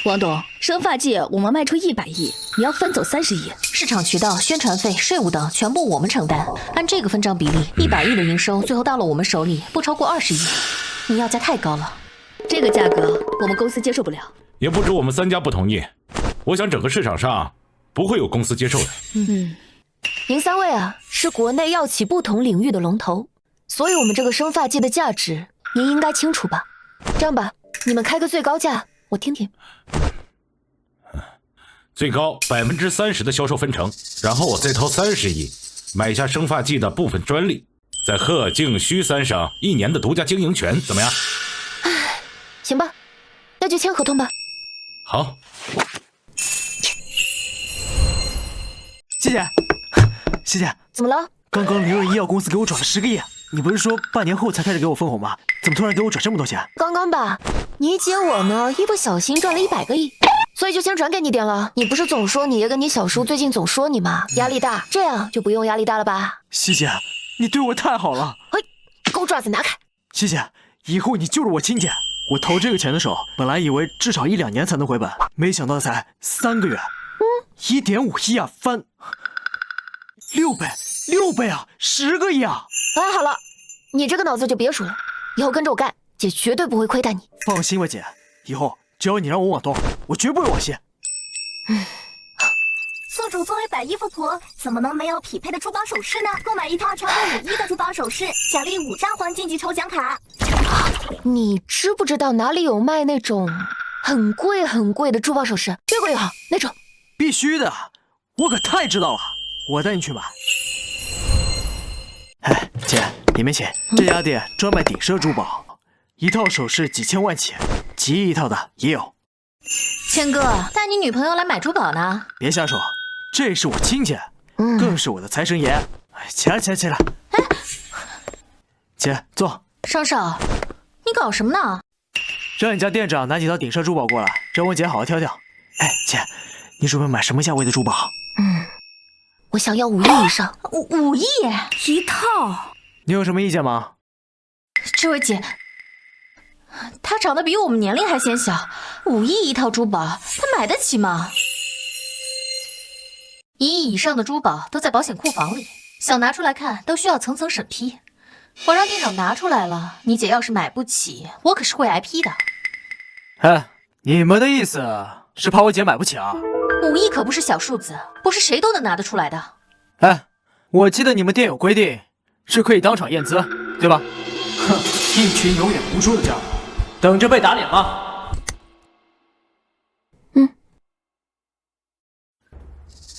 王董，生发剂我们卖出100亿，你要分走30亿，市场渠道、宣传费、税务等全部我们承担。按这个分账比例，100亿的营收最后到了我们手里不超过20亿，你要价太高了。这个价格我们公司接受不了。也不止我们3家不同意，我想整个市场上不会有公司接受的。您3位是国内药企不同领域的龙头，所以我们这个生发剂的价值您应该清楚吧？这样吧，你们开个最高价，我听听。最高30%的销售分成，然后我再掏30亿买下生发剂的部分专利，在贺、靖、徐3省1年的独家经营权，怎么样？行吧，那就签合同吧。好。谢谢。怎么了？刚刚林润医药公司给我转了10个亿，你不是说半年后才开始给我分红吗？怎么突然给我转这么多钱？刚刚吧，你姐我呢一不小心赚了100个亿，所以就先转给你点了。你不是总说你爷跟你小叔最近总说你吗？压力大，这样就不用压力大了吧？希姐，你对我太好了。狗爪子拿开！希姐，以后你就是我亲姐。我投这个钱的时候，本来以为至少1-2年才能回本，没想到才3个月。1.5亿啊，翻6倍啊，10个亿啊！好了，你这个脑子就别数了，以后跟着我干，姐绝对不会亏待你。放心吧，姐，以后只要你让我往东，我绝不会往西。宿主作为百衣富婆，怎么能没有匹配的珠宝首饰呢？购买一套超过5亿的珠宝首饰，奖励5张黄金级抽奖卡。你知不知道哪里有卖那种很贵很贵的珠宝首饰？越贵越好，那种。必须的，我可太知道了，我带你去买。哎，姐，你没钱，这家店专卖顶奢珠宝，一套首饰几千万起，几亿一套的也有。谦哥，带你女朋友来买珠宝呢？别瞎说，这是我亲戚，更是我的财神爷。起来，起来，起来！哎，姐，坐。双手，你搞什么呢？让你家店长拿几套顶奢珠宝过来，让我姐好好挑挑。哎，姐，你准备买什么价位的珠宝？我想要5亿以上。5亿一套？你有什么意见吗？这位姐，她长得比我们年龄还显小，5亿一套珠宝，她买得起吗？1亿以上的珠宝都在保险库房里，想拿出来看都需要层层审批。我让店长拿出来了，你姐要是买不起，我可是会挨批的。哎，你们的意思是怕我姐买不起啊？5亿可不是小数字，不是谁都能拿得出来的。哎，我记得你们店有规定，是可以当场验资，对吧？哼，一群有眼无珠的家伙，等着被打脸吗？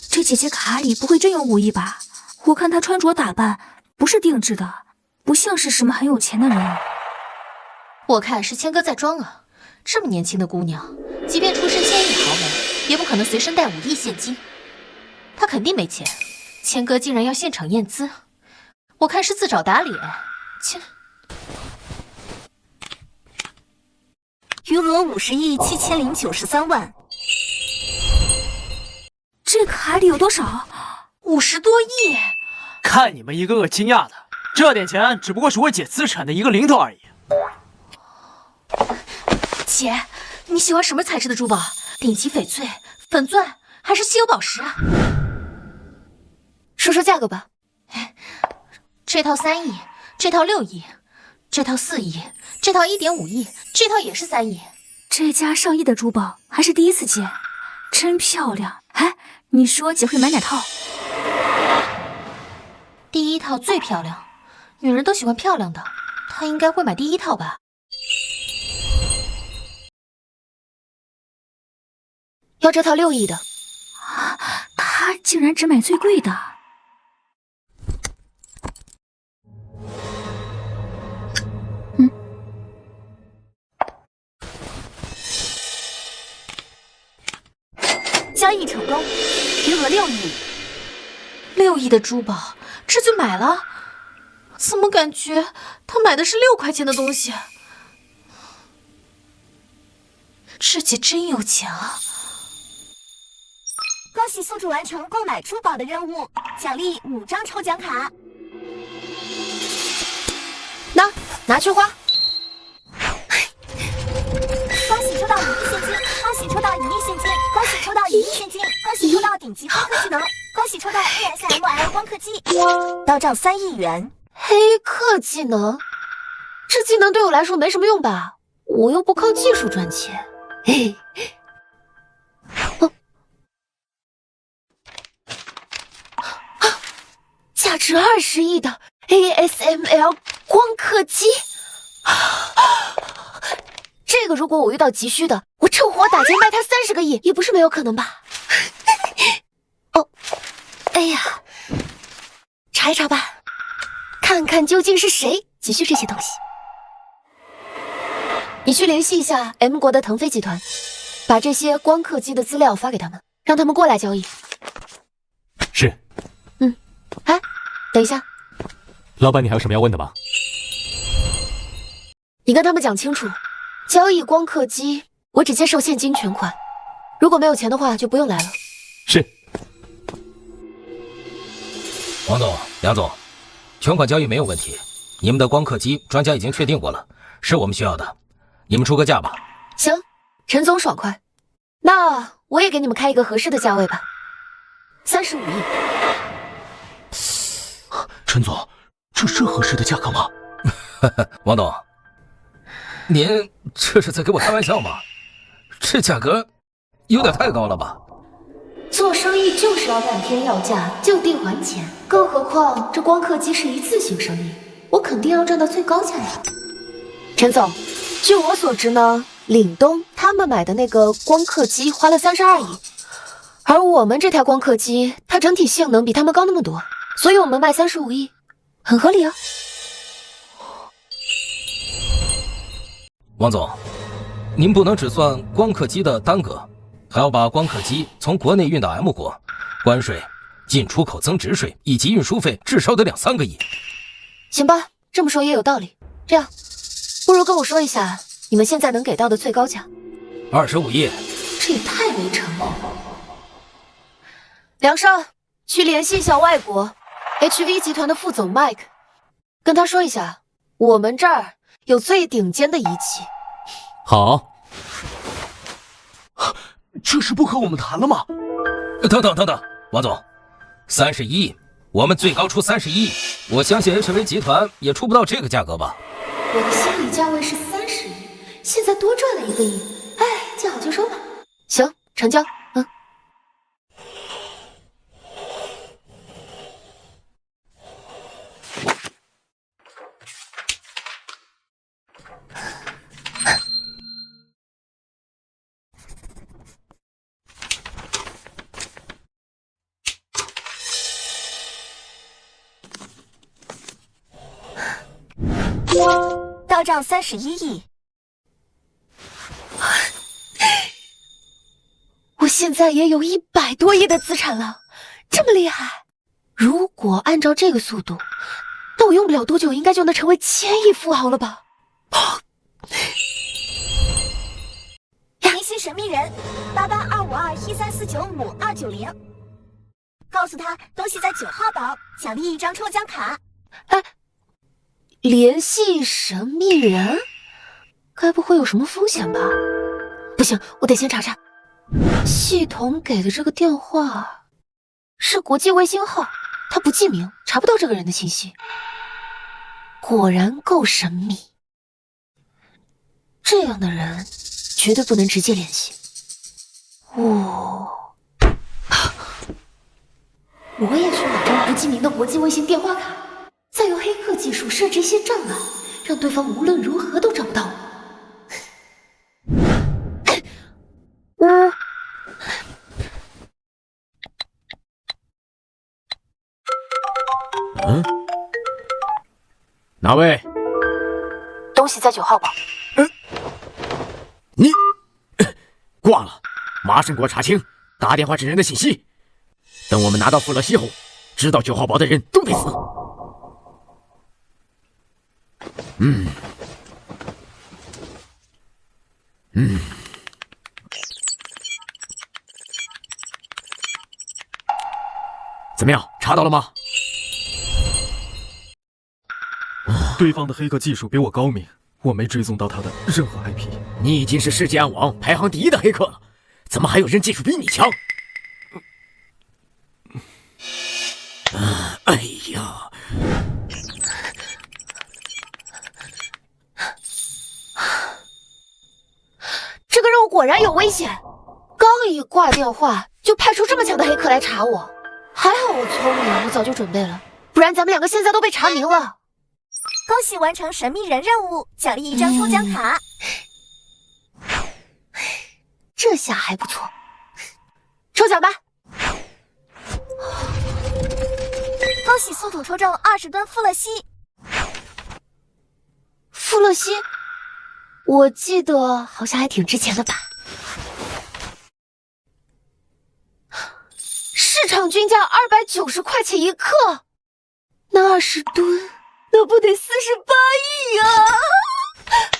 这姐姐卡里不会真有5亿吧？我看她穿着打扮不是定制的，不像是什么很有钱的人。我看是谦哥在装啊，这么年轻的姑娘，即便出身千亿豪门，也不可能随身带5亿现金。她肯定没钱，谦哥竟然要现场验资，我看是自找打脸。切！余额50亿7093万。这卡里有多少？50多亿！看你们一个个惊讶的，这点钱只不过是我姐资产的一个零头而已。姐，你喜欢什么材质的珠宝？顶级翡翠、粉钻还是稀有宝石啊？说说价格吧。这套3亿，这套6亿，这套4亿，这套1.5亿，这套也是3亿。这家上亿的珠宝还是第一次见，真漂亮。哎，你说姐会买哪套？第1套最漂亮，女人都喜欢漂亮的，她应该会买第1套吧。要这套6亿的。她竟然只买最贵的。交易成功，余额6亿。6亿的珠宝，这就买了？怎么感觉他买的是6块钱的东西？这姐真有钱啊！恭喜宿主完成购买珠宝的任务，奖励5张抽奖卡。拿去花。恭喜抽到1亿现金！恭喜抽到1亿现金！恭喜抽到1亿现金！恭喜抽到顶级光刻技能！恭喜抽到 ASML 光刻机！到账3亿元。黑客技能，这技能对我来说没什么用吧？我又不靠技术赚钱。嘿，价值20亿的 ASML 光刻机。这个如果我遇到急需的，我趁火打劫卖他30个亿，也不是没有可能吧？哦，哎呀，查一查吧，看看究竟是谁急需这些东西。你去联系一下 M 国的腾飞集团，把这些光刻机的资料发给他们，让他们过来交易。是。哎，等一下，老板，你还有什么要问的吗？你跟他们讲清楚，交易光刻机我只接受现金全款，如果没有钱的话就不用来了。是。王总、梁总，全款交易没有问题。你们的光刻机专家已经确定过了，是我们需要的，你们出个价吧。行，陈总爽快，那我也给你们开一个合适的价位吧，35亿。陈总，这是合适的价格吗？王董，您这是在给我开玩笑吗？这价格有点太高了吧？做生意就是要干天要价，就地还钱。更何况这光刻机是一次性生意，我肯定要赚到最高价呀。陈总，据我所知呢，岭东他们买的那个光刻机花了32亿，而我们这台光刻机，它整体性能比他们高那么多，所以我们卖35亿，很合理啊。王总，您不能只算光刻机的单个，还要把光刻机从国内运到 M 国，关税、进出口增值税以及运输费至少得2-3个亿。行吧，这么说也有道理。这样，不如跟我说一下你们现在能给到的最高价。25亿。这也太没诚意了。梁少，去联系一下外国 HV 集团的副总 Mike， 跟他说一下，我们这儿有最顶尖的仪器。好。这是不和我们谈了吗？等，王总，31亿，我们最高出31亿，我相信 HV 集团也出不到这个价格吧？我的心理价位是30亿，现在多赚了1个亿，哎，见好就收吧。行，成交。到账31亿。我现在也有100多亿的资产了，这么厉害！如果按照这个速度，那我用不了多久应该就能成为1000亿富豪了吧？联系神秘人88252134959290，告诉他东西在9号堡，奖励1张抽奖卡。哎，联系神秘人，该不会有什么风险吧？不行，我得先查查。系统给的这个电话是国际卫星号，他不记名，查不到这个人的信息。果然够神秘，这样的人绝对不能直接联系。我也去买张不记名的国际卫星电话卡，再用黑客技术设置一些障碍，让对方无论如何都找不到我。哪位？东西在9号堡。你挂了，马上给我查清打电话这人的信息。等我们拿到富勒西后，知道9号堡的人都得死。怎么样，查到了吗？对方的黑客技术比我高明，我没追踪到他的任何 IP。你已经是世界暗网排行第1的黑客了，怎么还有人技术比你强？哎呀！这个任务果然有危险，刚一挂电话就派出这么强的黑客来查我，还好我聪明，我早就准备了，不然咱们2个现在都被查明了。恭喜完成神秘人任务，奖励1张抽奖卡。这下还不错，抽奖吧！恭喜速土抽中20吨富勒西。富勒西，我记得好像还挺值钱的吧？市场均价290块钱1克，那20吨。那不得48亿呀！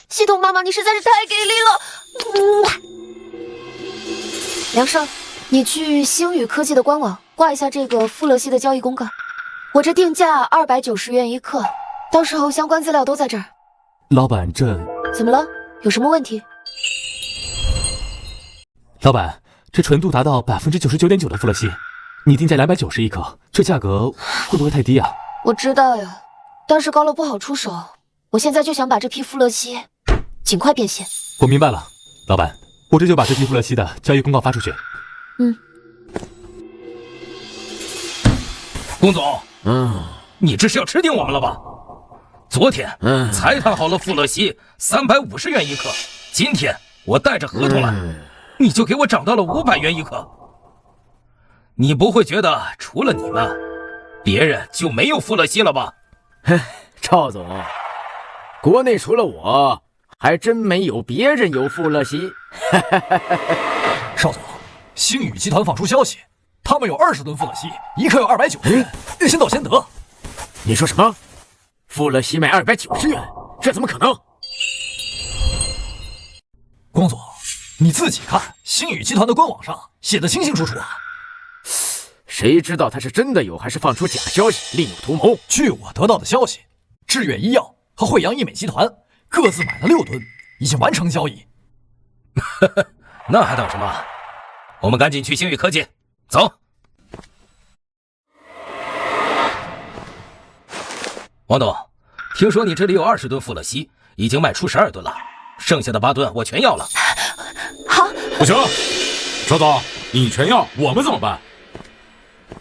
系统妈妈，你实在是太给力了！梁少，你去星宇科技的官网挂一下这个富勒西的交易公告，我这定价290元1克，到时候相关资料都在这儿。老板，这怎么了？有什么问题？老板，这纯度达到99.9%的富勒西，你定价290一克，这价格会不会太低啊？我知道呀。但是高了不好出手，我现在就想把这批富勒西尽快变现。我明白了，老板，我这就把这批富乐西的交易公告发出去。龚总，你这是要吃定我们了吧？昨天才谈好了富乐西350元一克，今天我带着合同来，你就给我涨到了500元一克。你不会觉得除了你们，别人就没有富乐西了吧？赵总，国内除了我，还真没有别人有富乐西。邵总，星宇集团放出消息，他们有20吨富乐西，一克要290元，先到先得。你说什么？富乐西卖290元？这怎么可能？龚总，你自己看，星宇集团的官网上写的清清楚楚啊。谁知道他是真的有，还是放出假消息，另有图谋？据我得到的消息，致远医药和惠阳医美集团各自买了6吨，已经完成交易。那还等什么？我们赶紧去星宇科技，走。王董，听说你这里有20吨富乐西，已经卖出12吨了，剩下的8吨我全要了。好，不行，赵总，你全要，我们怎么办？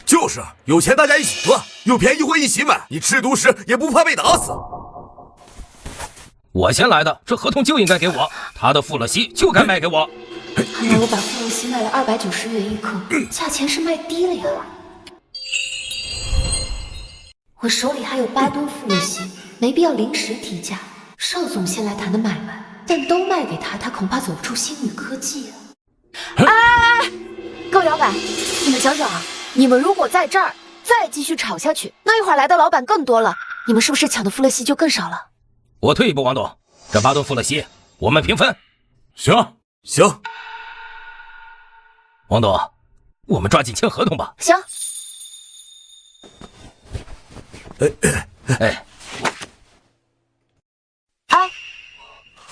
就是有钱大家一起赚，有便宜会一起买，你吃独食也不怕被打死。我先来的，这合同就应该给我，他的富乐西就该卖给我。看来我把富乐西卖了290元一克，价钱是卖低了呀。我手里还有8吨富乐西，没必要临时提价。邵总先来谈的买卖，但都卖给他，他恐怕走不出星宇科技啊。哎，各位老板，你们想想啊，你们如果在这儿再继续吵下去，那一会儿来的老板更多了，你们是不是抢的富乐西就更少了？我退一步，王董，这8吨富乐西我们平分。行。王董，我们抓紧签合同吧。行。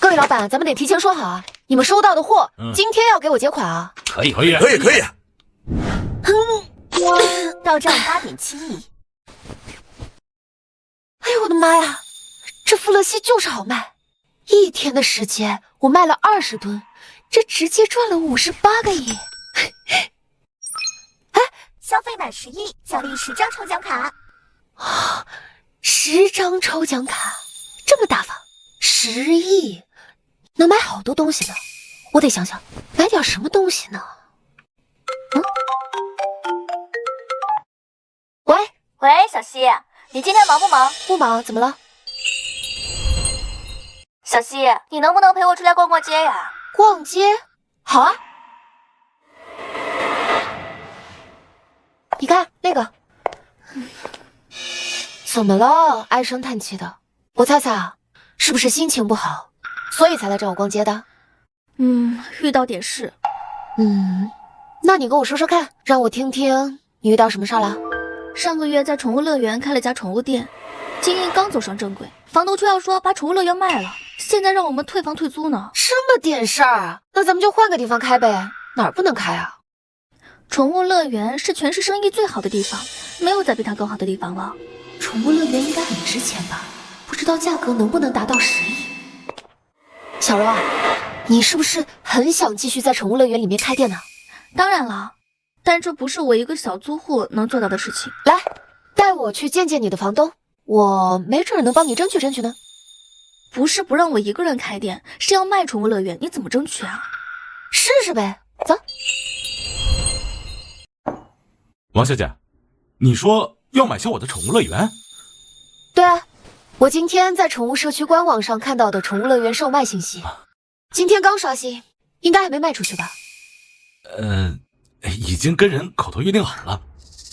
各位老板，咱们得提前说好啊，你们收到的货，今天要给我结款啊。可以。到账8.7亿。哎呦我的妈呀，这富乐西就是好卖，1天的时间我卖了20吨，这直接赚了58个亿。消费满10亿，奖励10张抽奖卡。10张抽奖卡，这么大方，10亿能买好多东西呢。我得想想买点什么东西呢。喂，小西，你今天忙不忙？不忙，怎么了？小西，你能不能陪我出来逛逛街呀？逛街？好啊。你看那个，怎么了？唉声叹气的。我猜猜啊，是不是心情不好，所以才来找我逛街的？遇到点事。那你跟我说说看，让我听听你遇到什么事了。上个月在宠物乐园开了家宠物店，经营刚走上正轨，房东却要说把宠物乐园卖了，现在让我们退房退租呢。这么点事儿，那咱们就换个地方开呗，哪儿不能开啊？宠物乐园是全市生意最好的地方，没有再比它更好的地方了。宠物乐园应该很值钱吧？不知道价格能不能达到10亿？小柔啊，你是不是很想继续在宠物乐园里面开店呢？当然了，但这不是我一个小租户能做到的事情。来，带我去见见你的房东，我没准能帮你争取争取呢。不是不让我一个人开店，是要卖宠物乐园，你怎么争取啊？试试呗，走。王小姐，你说要买下我的宠物乐园？对啊，我今天在宠物社区官网上看到的宠物乐园售卖信息，今天刚刷新，应该还没卖出去吧？已经跟人口头约定好了，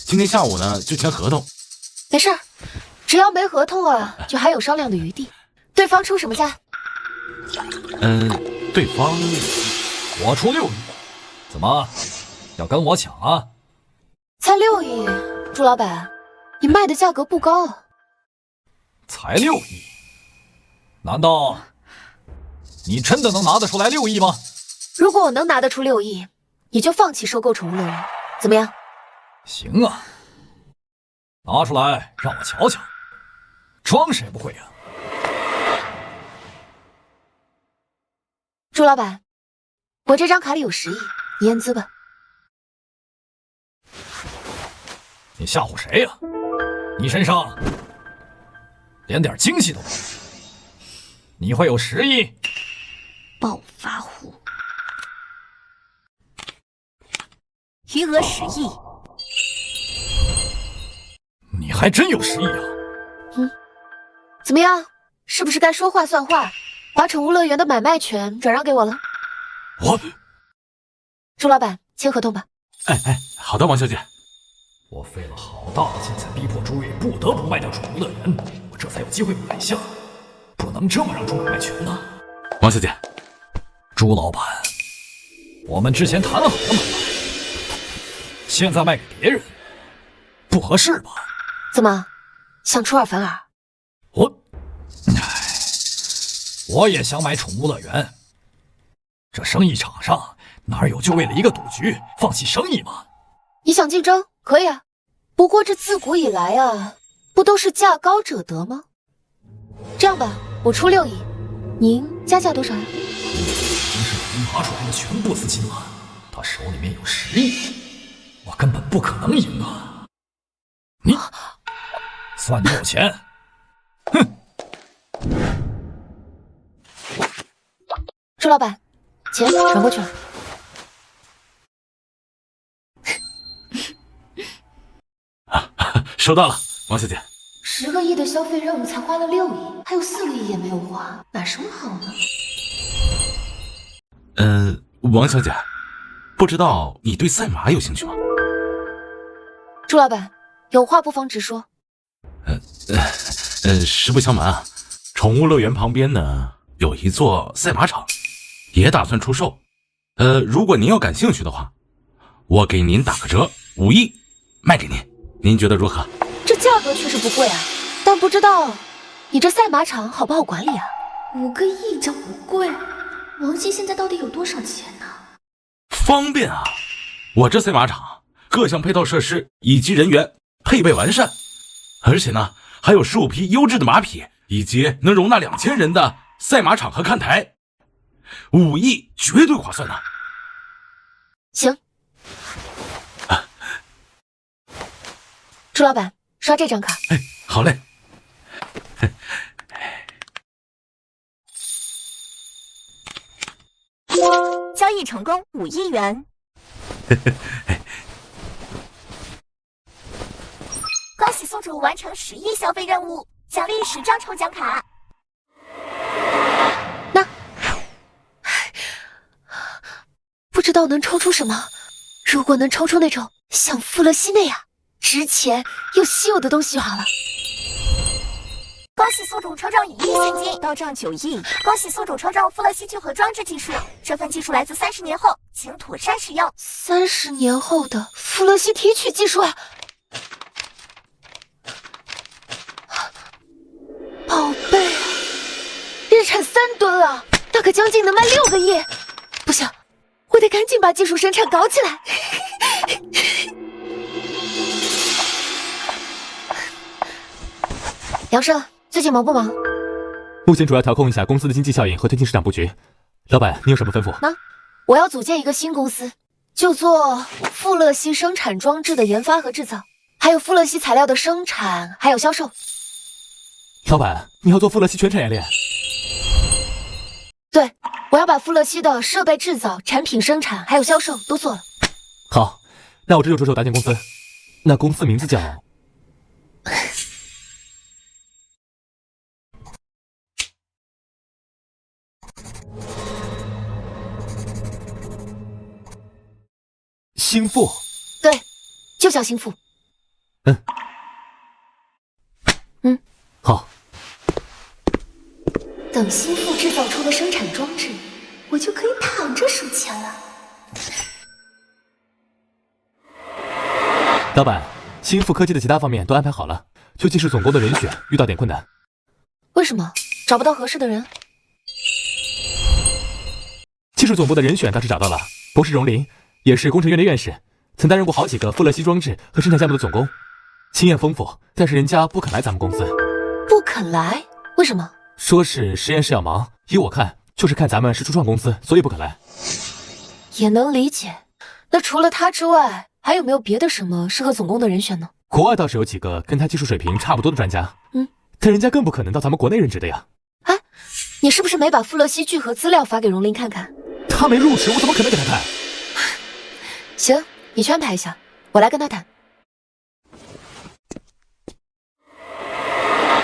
今天下午呢就签合同。没事，只要没合同啊，就还有商量的余地。对方出什么价？对方我出6亿，怎么要跟我抢啊？才6亿，朱老板，你卖的价格不高啊。才6亿？难道你真的能拿得出来6亿吗？如果我能拿得出6亿，你就放弃收购宠物乐园，怎么样？行啊，拿出来让我瞧瞧，装谁不会啊？朱老板，我这张卡里有10亿，你验资吧。你吓唬谁呀？你身上连点惊喜都没有，你会有10亿？暴发户，余额10亿。你还真有10亿啊！怎么样？是不是该说话算话，把宠物乐园的买卖权转让给我了？朱老板，签合同吧。好的，王小姐。我费了好大的劲才逼迫朱瑞不得不卖掉宠物乐园，我这才有机会买下，不能这么让朱买卖权呢。王小姐，朱老板，我们之前谈好了买卖，现在卖给别人，不合适吧？怎么，想出尔反尔？我也想买宠物乐园，这生意场上哪有就为了一个赌局放弃生意吗？你想竞争可以啊，不过这自古以来啊，不都是价高者得吗？这样吧，我出6亿，您加价多少呀？已经是您拿出来的全部资金了，他手里面有10亿，我根本不可能赢啊！你算你有钱，哼！朱老板，钱转过去了。收到了，王小姐。 10个亿的消费任务才花了6亿，还有4个亿也没有花，哪什么好呢？王小姐，不知道你对赛马有兴趣吗？朱老板，有话不妨直说。实不相瞒啊，宠物乐园旁边呢有一座赛马场，也打算出售。如果您要感兴趣的话，我给您打个折，5亿卖给您，您觉得如何？ 这价格确实不贵啊，但不知道你这赛马场好不好管理啊？5个亿叫不贵？王鑫现在到底有多少钱呢？方便啊！我这赛马场各项配套设施以及人员配备完善，而且呢还有15匹优质的马匹，以及能容纳2000人的赛马场和看台，5亿绝对划算呐！行，朱老板。 刷这张卡。好嘞。交易成功5亿元。恭喜宿主完成10亿消费任务，奖励10张抽奖卡。那不知道能抽出什么？如果能抽出那种像富勒西那样。 值钱又稀有的东西就好了。恭喜宿主抽中1亿现金，到账9亿。恭喜宿主抽中富勒西聚合装置技术，这份技术来自30年后，请妥善使用。30年后的富勒西提取技术啊！宝贝啊，日产3吨啊，那可将近能卖6个亿。不行，我得赶紧把技术生产搞起来。杨胜，最近忙不忙？目前主要调控一下公司的经济效应和推进市场布局。老板，你有什么吩咐？那我要组建一个新公司，就做富勒西生产装置的研发和制造，还有富勒西材料的生产还有销售。老板，你要做富勒西全产业链？对，我要把富勒西的设备制造、产品生产还有销售都做了。好，那我这就着手搭建公司。那公司名字叫……兴富，对，就叫兴富。好。等兴富制造出了生产装置，我就可以躺着数钱了。老板，兴富科技的其他方面都安排好了，就技术总工的人选遇到点困难。为什么？找不到合适的人？技术总部的人选倒是找到了，博士荣林。 也是工程院的院士，曾担任过好几个富勒西装置和生产项目的总工，经验丰富。但是人家不肯来咱们公司。不肯来？为什么？说是实验室要忙，依我看，就是看咱们是初创公司，所以不肯来。也能理解。那除了他之外，还有没有别的什么适合总工的人选呢？国外倒是有几个跟他技术水平差不多的专家，但人家更不可能到咱们国内任职的呀。哎，你是不是没把富勒烯聚合资料发给荣林看看？他没入职，我怎么可能给他看？行，你去安排一下，我来跟他谈。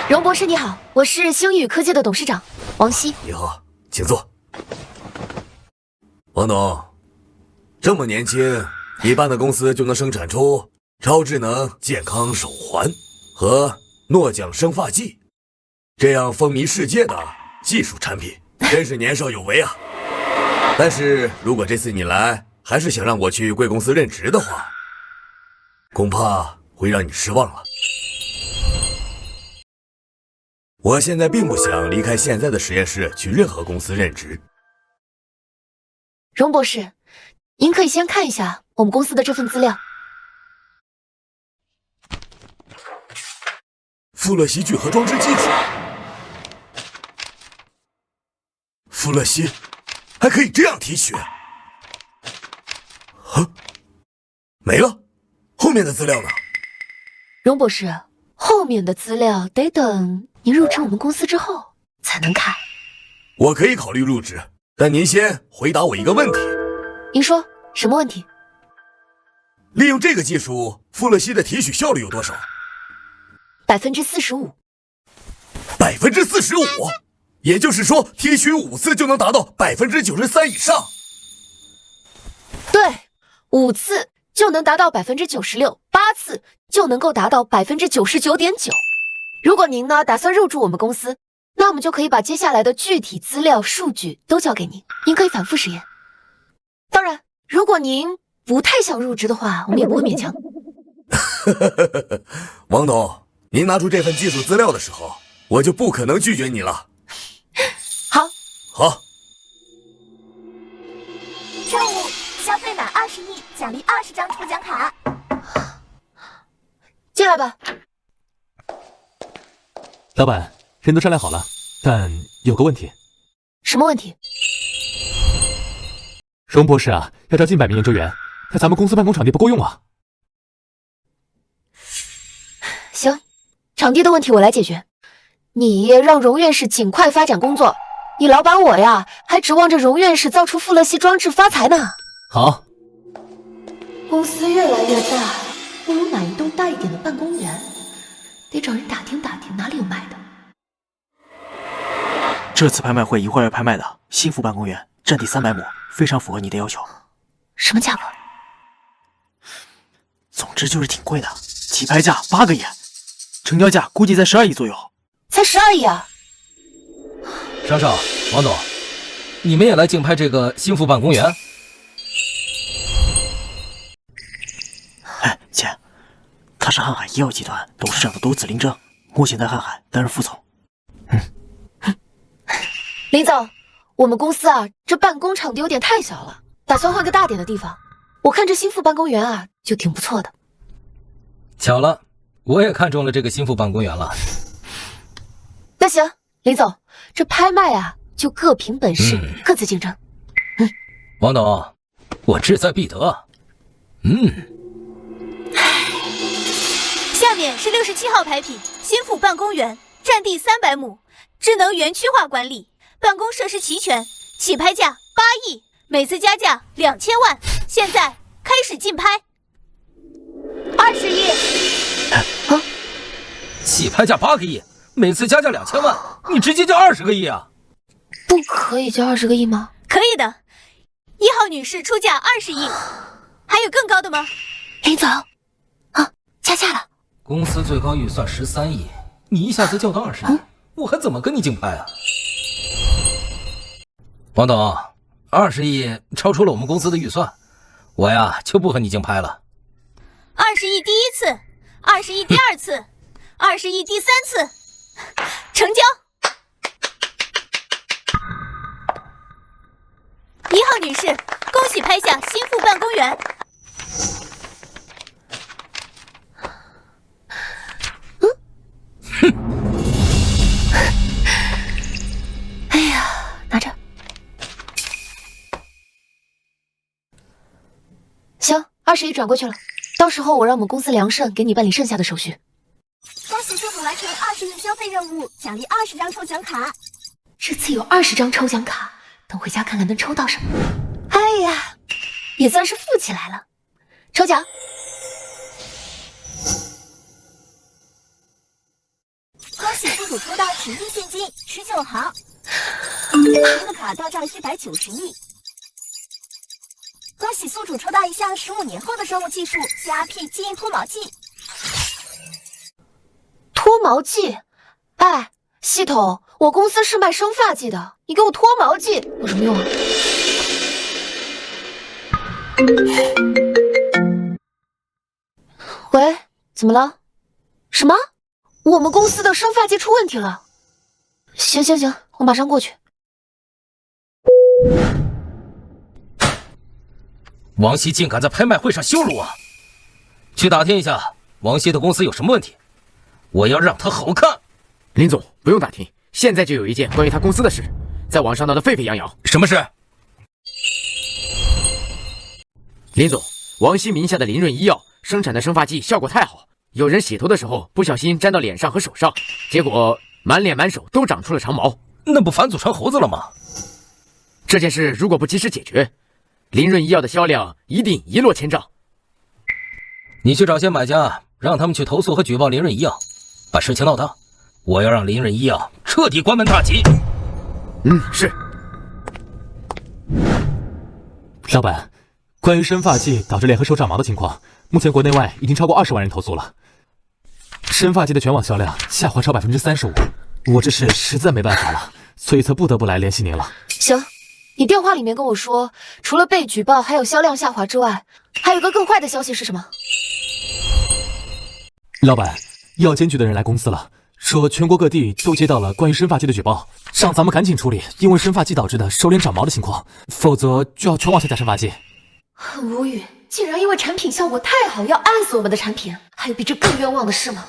荣博士你好，我是星宇科技的董事长王希。你好，请坐。王董，这么年轻，你办的公司就能生产出超智能健康手环和诺奖生发剂，这样风靡世界的技术产品，真是年少有为啊！但是如果这次你来还是想让我去贵公司任职的话，恐怕会让你失望了。我现在并不想离开现在的实验室去任何公司任职。荣博士，您可以先看一下我们公司的这份资料。富勒烯聚合装置技术，富勒烯还可以这样提取。没了，后面的资料呢？荣博士，后面的资料得等您入职我们公司之后才能看。我可以考虑入职，但您先回答我一个问题。您说什么问题？利用这个技术，富勒烯的提取效率有多少？45%。45%？也就是说，提取5次就能达到93%以上？对，5次就能达到96%，8次就能够达到99.9%。如果您呢打算入驻我们公司，那我们就可以把接下来的具体资料数据都交给您，您可以反复实验。当然，如果您不太想入职的话，我们也不会勉强。王董，您拿出这份技术资料的时候，我就不可能拒绝你了。好。任务：消费满20亿，奖励20张抽奖卡。进来吧。老板，人都商量好了，但有个问题。什么问题？荣博士啊，要招近100名研究员，但咱们公司办公场地不够用啊。行，场地的问题我来解决。你让荣院士尽快发展工作，你老板我呀，还指望着荣院士造出富勒烯装置发财呢。好。公司越来越大，不如买一栋大一点的办公园，得找人打听打听哪里有卖的。这次拍卖会一会儿要拍卖的幸福办公园，占地300亩，非常符合你的要求。什么价格？总之就是挺贵的，起拍价8个亿，成交价估计在12亿左右。才12亿啊！商少、王总，你们也来竞拍这个幸福办公园？哎，姐，他是瀚海医药集团董事长的独子林正，目前在瀚海担任副总。林总，我们公司啊，这办公场地有点太小了，打算换个大点的地方。我看这幸福办公园啊，就挺不错的。巧了，我也看中了这个幸福办公园了。那行，林总，这拍卖啊，就各凭本事，各自竞争。王董，我志在必得。下面是67号牌品，新富办公园，占地300亩，智能园区化管理，办公设施齐全，起拍价8亿，每次加价2000万，现在开始竞拍。20亿。起拍价8个亿，每次加价2000万，你直接交20个亿啊？不可以交20个亿吗？可以的。1号女士出价20亿，还有更高的吗？林总，加价了。公司最高预算13亿，你一下子降到20亿，我还怎么跟你竞拍啊？王董，20亿超出了我们公司的预算，我呀就不和你竞拍了。20亿第一次，20亿第2次，20亿第3次，成交。1号女士，恭喜拍下新富办公园。哎呀，拿着。20亿转过去了，到时候我让我们公司梁胜给你办理剩下的手续。恭喜宿主完成20亿消费任务，奖励20张抽奖卡。这次有20张抽奖卡，等回家看看能抽到什么。哎呀，也算是富起来了。抽奖。恭喜宿主抽到10亿现金，19号。您的卡到账190亿。恭喜宿主抽到一项15年后的生物技术 CRP 基因脱毛剂。脱毛剂？哎，系统，我公司是卖生发剂的，你给我脱毛剂有什么用啊？喂，怎么了？什么？我们公司的生发剂出问题了？行，我马上过去。王希竟敢在拍卖会上羞辱我！去打听一下王希的公司有什么问题，我要让他好看。林总，不用打听，现在就有一件关于他公司的事，在网上闹得沸沸扬扬。什么事？林总，王希名下的林润医药生产的生发剂效果太好，有人洗头的时候不小心沾到脸上和手上，结果满脸满手都长出了长毛，那不返祖成猴子了吗？这件事如果不及时解决，林润医药的销量一定一落千丈。你去找些买家，让他们去投诉和举报林润医药，把事情闹大。我要让林润医药彻底关门大吉。是。老板，关于生发剂导致脸和手长毛的情况，目前国内外已经超过20万人投诉了。生发剂的全网销量下滑超35%，我这是实在没办法了，所以才不得不来联系您了。行，你电话里面跟我说，除了被举报还有销量下滑之外，还有个更坏的消息是什么？老板，药监局的人来公司了，说全国各地都接到了关于生发剂的举报，让咱们赶紧处理因为生发剂导致的手脸长毛的情况，否则就要全网下架生发剂。很无语，竟然因为产品效果太好要暗死我们的产品，还有比这更冤枉的事吗？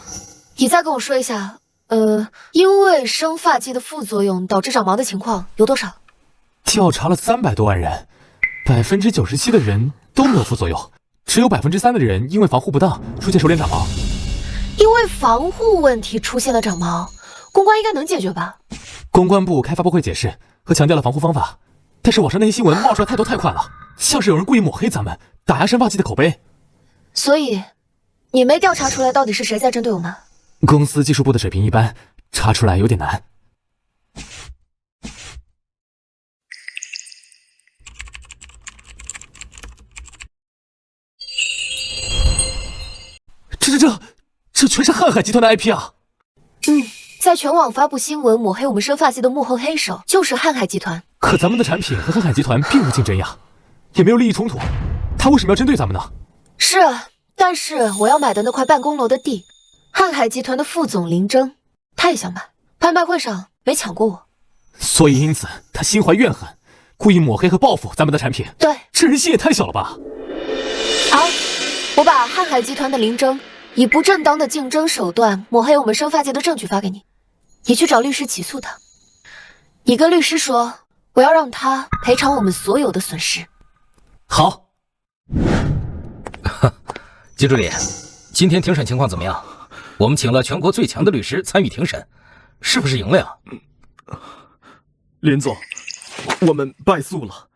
你再跟我说一下，因为生发剂的副作用导致长毛的情况有多少？调查了300多万人，97%的人都没有副作用，只有3%的人因为防护不当出现手脸长毛。因为防护问题出现了长毛，公关应该能解决吧？公关部开发布会解释和强调了防护方法，但是网上那些新闻冒出来太多太快了，像是有人故意抹黑咱们，打压生发剂的口碑。所以你没调查出来到底是谁在针对我们？公司技术部的水平一般，查出来有点难。这全是瀚海集团的 IP 啊！在全网发布新闻抹黑我们生发剂的幕后黑手就是瀚海集团。可咱们的产品和瀚海集团并无竞争呀，也没有利益冲突，他为什么要针对咱们呢？是啊，但是我要买的那块办公楼的地，瀚海集团的副总林征他也想买，拍卖会上没抢过我，所以因此他心怀怨恨，故意抹黑和报复咱们的产品。对，这人心也太小了吧！好，我把瀚海集团的林征以不正当的竞争手段抹黑我们生发界的证据发给你，你去找律师起诉他。你跟律师说，我要让他赔偿我们所有的损失。好。金助理，今天庭审情况怎么样？我们请了全国最强的律师参与庭审，是不是赢了呀？林总，我们败诉了，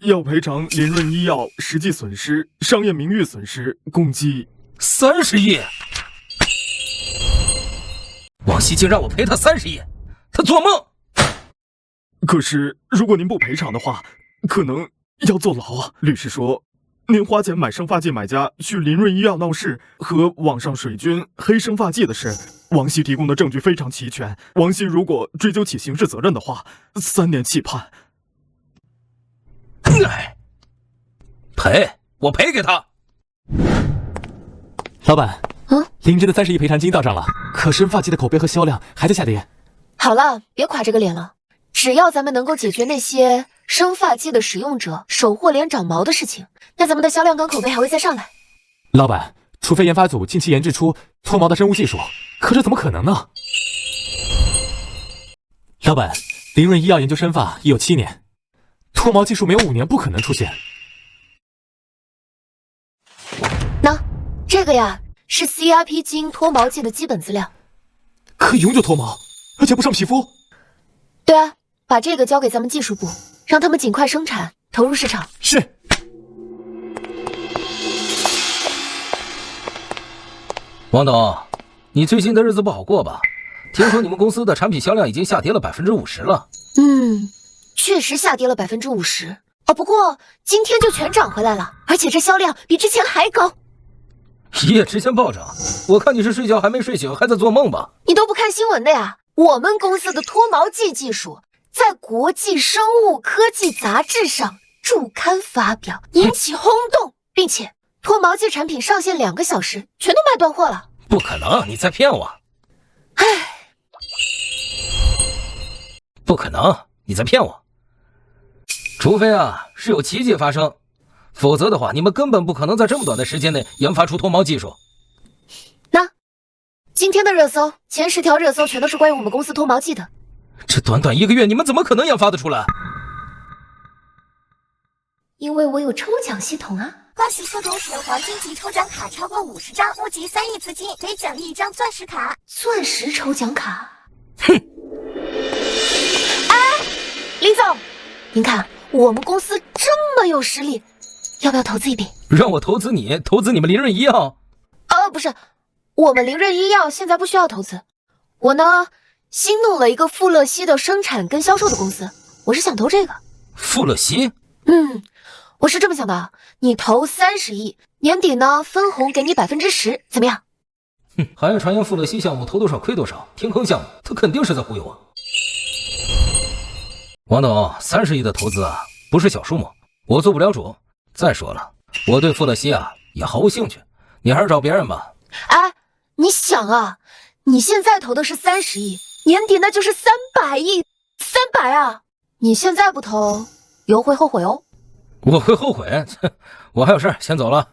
要赔偿林润医药实际损失、商业名誉损失共计30亿。王希竟让我赔他30亿，他做梦！可是如果您不赔偿的话，可能要坐牢啊。律师说，您花钱买生发剂买家去林润医药闹事和网上水军黑生发剂的事，王希提供的证据非常齐全。王希如果追究起刑事责任的话，3年弃判。赔，我赔给他。老板，林真的30亿赔偿金到账了，可生发剂的口碑和销量还在下跌。好了，别垮这个脸了。只要咱们能够解决那些生发剂的使用者手或脸长毛的事情，那咱们的销量跟口碑还会再上来。老板，除非研发组近期研制出脱毛的生物技术，可这怎么可能呢？老板，林润医药研究生发已有7年，脱毛技术没有5年不可能出现。个呀是 CRP 金脱毛剂的基本资料，可以永久脱毛，而且不伤皮肤。对啊，把这个交给咱们技术部，让他们尽快生产，投入市场。是。王董，你最近的日子不好过吧？听说你们公司的产品销量已经下跌了50%了。确实下跌了50%哦，不过今天就全涨回来了，而且这销量比之前还高。一夜之间暴涨，我看你是睡觉还没睡醒，还在做梦吧？你都不看新闻的呀？我们公司的脱毛剂技术在国际生物科技杂志上驻刊发表，引起轰动，并且脱毛剂产品上线2个小时，全都卖断货了。不可能，你在骗我！唉，不可能，你在骗我！除非是有奇迹发生，否则的话，你们根本不可能在这么短的时间内研发出脱毛技术。那今天的热搜前10条热搜全都是关于我们公司脱毛剂的。这短短1个月，你们怎么可能研发得出来？因为我有抽奖系统啊！恭喜宿主使用黄金级抽奖卡超过50张，募集3亿资金，可以奖励1张钻石卡。钻石抽奖卡？哼！林总，您看我们公司这么有实力，要不要投资一笔？让我投资你，投资你们林润医药？不是，我们林润医药现在不需要投资。我呢，新弄了一个富乐烯的生产跟销售的公司，我是想投这个。富乐烯？我是这么想的，你投30亿，年底呢分红给你10%，怎么样？还有传言富乐烯项目投多少亏多少，天坑项目，他肯定是在忽悠我。王董，30亿的投资不是小数目，我做不了主。再说了，我对富乐烯也毫无兴趣，你还是找别人吧。你想啊，你现在投的是30亿，年底那就是300亿，300啊！你现在不投，以后会后悔哦。我会后悔？我还有事，先走了。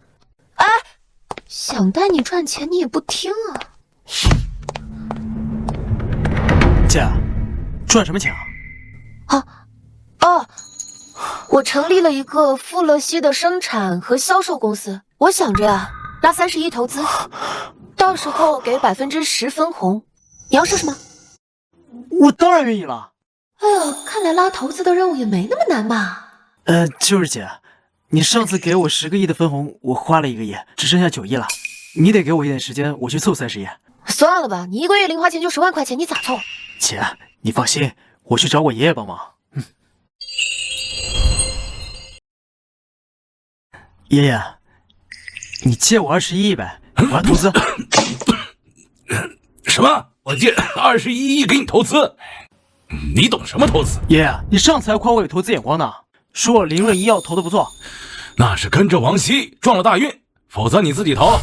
想带你赚钱，你也不听啊！姐，赚什么钱啊？我成立了一个富乐烯的生产和销售公司，我想着拉30亿投资，到时候给10%分红，你要试试吗？我当然愿意了。看来拉投资的任务也没那么难吧？就是姐，你上次给我10个亿的分红，我花了1个亿，只剩下9亿了。你得给我一点时间，我去凑30亿。算了吧，你1个月零花钱就10万块钱，你咋凑？姐，你放心，我去找我爷爷帮忙。爷爷，你借我21亿呗，我要投资。什么？我借21亿给你投资？你懂什么投资？爷爷，你上次还夸我有投资眼光呢，说我林润医药投的不错。那是跟着王希撞了大运，否则你自己投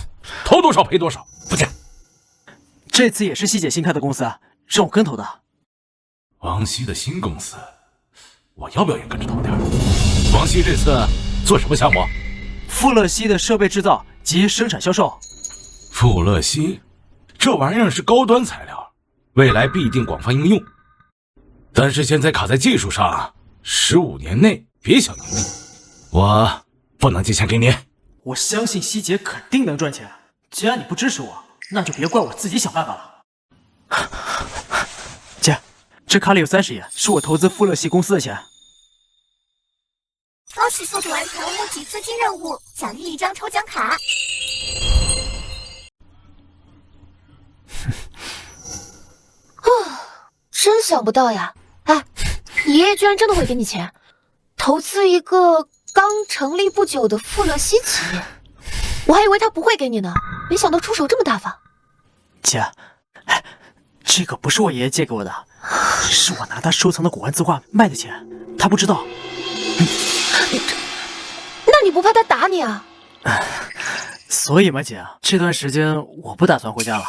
多少赔多少，不见。这次也是希姐新开的公司，让我跟投的。王希的新公司，我要不要也跟着投点？王希这次做什么项目？富乐烯的设备制造及生产销售。富乐烯，这玩意儿是高端材料，未来必定广泛应用。但是现在卡在技术上，15年内别想盈利，我不能借钱给你。我相信希姐肯定能赚钱，既然你不支持我，那就别怪我自己想办法了。姐，这卡里有30亿，是我投资富乐烯公司的钱。恭喜宿主完成募集资金任务，奖励1张抽奖卡。真想不到呀！你爷爷居然真的会给你钱，投资一个刚成立不久的富乐烯企业，我还以为他不会给你呢，没想到出手这么大方。姐，这个不是我爷爷借给我的，是我拿他收藏的古玩字画卖的钱，他不知道。那你不怕他打你啊？所以嘛，姐，这段时间我不打算回家了，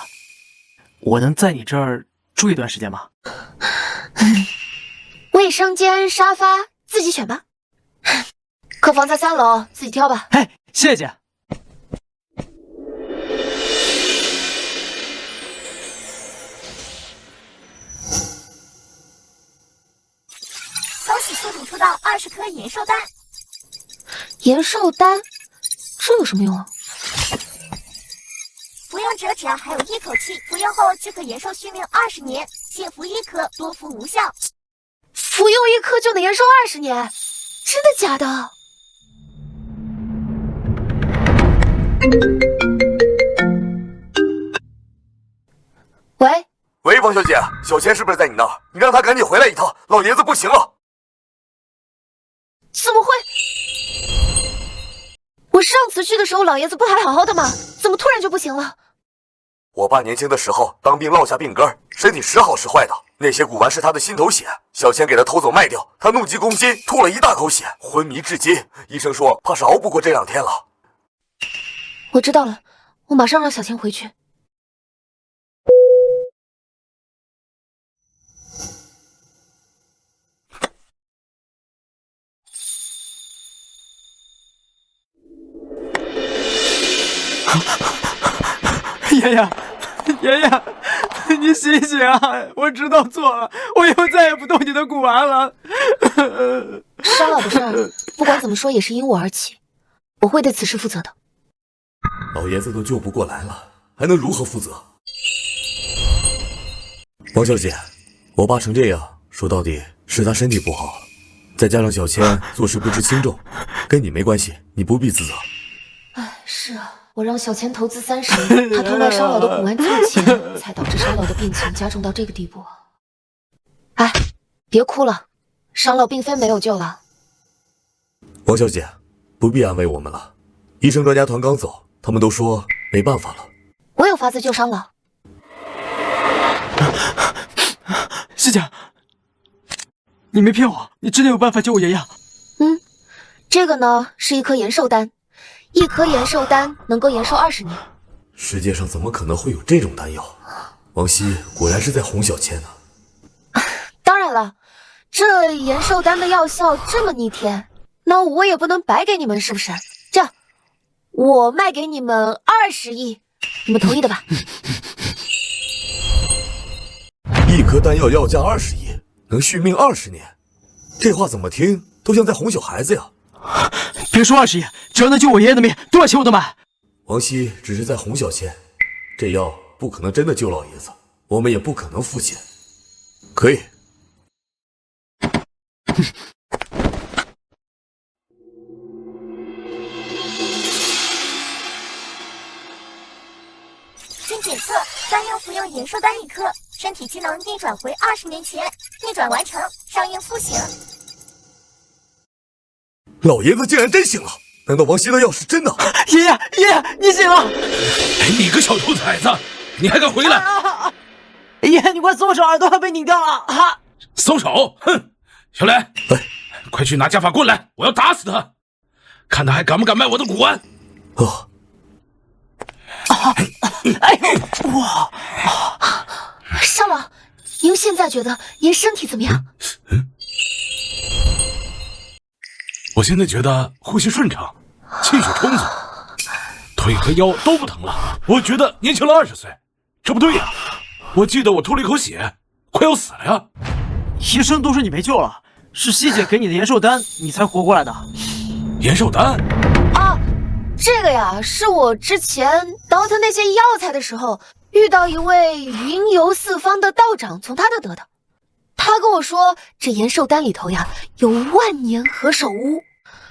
我能在你这儿住一段时间吗？卫生间、沙发自己选吧，客房在3楼，自己挑吧。谢谢姐。恭喜宿主抽到20颗延寿丹。延寿丹，这有什么用啊？服用者只要还有一口气，服用后即可延寿续命20年，限服1颗，多服无效。服用1颗就能延寿20年，真的假的？喂，喂，王小姐，小千是不是在你那儿？你让她赶紧回来一趟，老爷子不行了。怎么会？我上次去的时候，老爷子不还好好的吗？怎么突然就不行了？我爸年轻的时候当兵落下病根，身体时好时坏的。那些古玩是他的心头血，小千给他偷走卖掉，他怒急攻心，吐了一大口血，昏迷至今。医生说怕是熬不过这2天了。我知道了，我马上让小千回去。爷爷，爷爷，你醒醒啊！我知道错了，我以后再也不动你的古玩了。商老的事儿，不管怎么说也是因我而起，我会对此事负责的。老爷子都救不过来了，还能如何负责？王小姐，我爸成这样，说到底是他身体不好，再加上小千做事不知轻重，跟你没关系，你不必自责。哎，是啊。我让小千投资30亿，他偷卖商老的古玩赚钱，才导致商老的病情加重到这个地步。哎，别哭了，商老并非没有救了。王小姐，不必安慰我们了。医生专家团刚走，他们都说没办法了。我有法子救商老。师姐，你没骗我，你真的有办法救我爷爷？这个呢是一颗延寿丹。1颗延寿丹能够延寿20年。世界上怎么可能会有这种丹药？王熙果然是在哄小千呢。当然了，这延寿丹的药效这么逆天，那我也不能白给你们，是不是？这样，我卖给你们20亿，你们同意的吧？1颗丹药要价20亿，能续命20年，这话怎么听都像在哄小孩子呀。别说20亿，只要能救我爷爷的命，多少钱我都买。王熙只是在哄小千，这药不可能真的救老爷子，我们也不可能付钱。可以。经检测，专用服用延寿丹1颗，身体机能逆转回20年前，逆转完成，上映复醒。老爷子竟然真醒了！难道王熙的药是真的？爷爷，你醒了！你个小兔崽子，你还敢回来？爷爷，你快松手，耳朵要被拧掉了！松手！哼！小莲，快去拿家法棍来，我要打死他！看他还敢不敢卖我的古玩！哎呦，哇！商老，您现在觉得您身体怎么样？我现在觉得呼吸顺畅，气血充足，腿和腰都不疼了。我觉得年轻了20岁，这不对呀！我记得我吐了一口血，快要死了呀！医生都说你没救了，是希姐给你的延寿丹，你才活过来的。延寿丹？啊，这个呀，是我之前倒腾那些药材的时候，遇到一位云游四方的道长，从他那得的。他跟我说，这延寿丹里头呀有万年何首乌。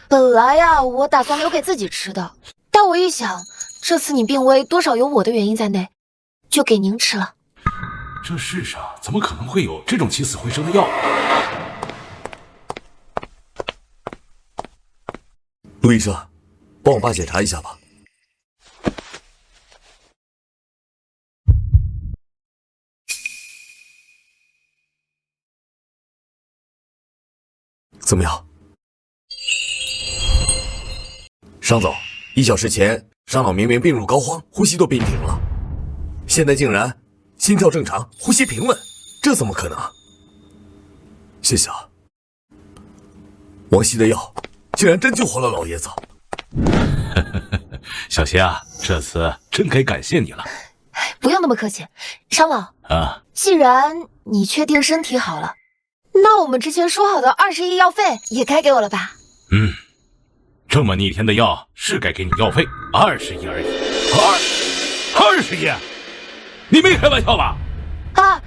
本来呀，我打算留给自己吃的，但我一想，这次你病危，多少有我的原因在内，就给您吃了。这世上怎么可能会有这种起死回生的药？陆医生，帮我爸检查一下吧。怎么样？商总，1小时前，商老明明病入膏肓，呼吸都病停了，现在竟然心跳正常，呼吸平稳，这怎么可能？谢谢啊。王熙的药竟然真救活了老爷子。小希啊，这次真该感谢你了。不用那么客气，商老啊，既然你确定身体好了，那我们之前说好的20亿药费也该给我了吧？这么逆天的药是该给你药费，20亿而已。20 20亿，你没开玩笑吧？啊，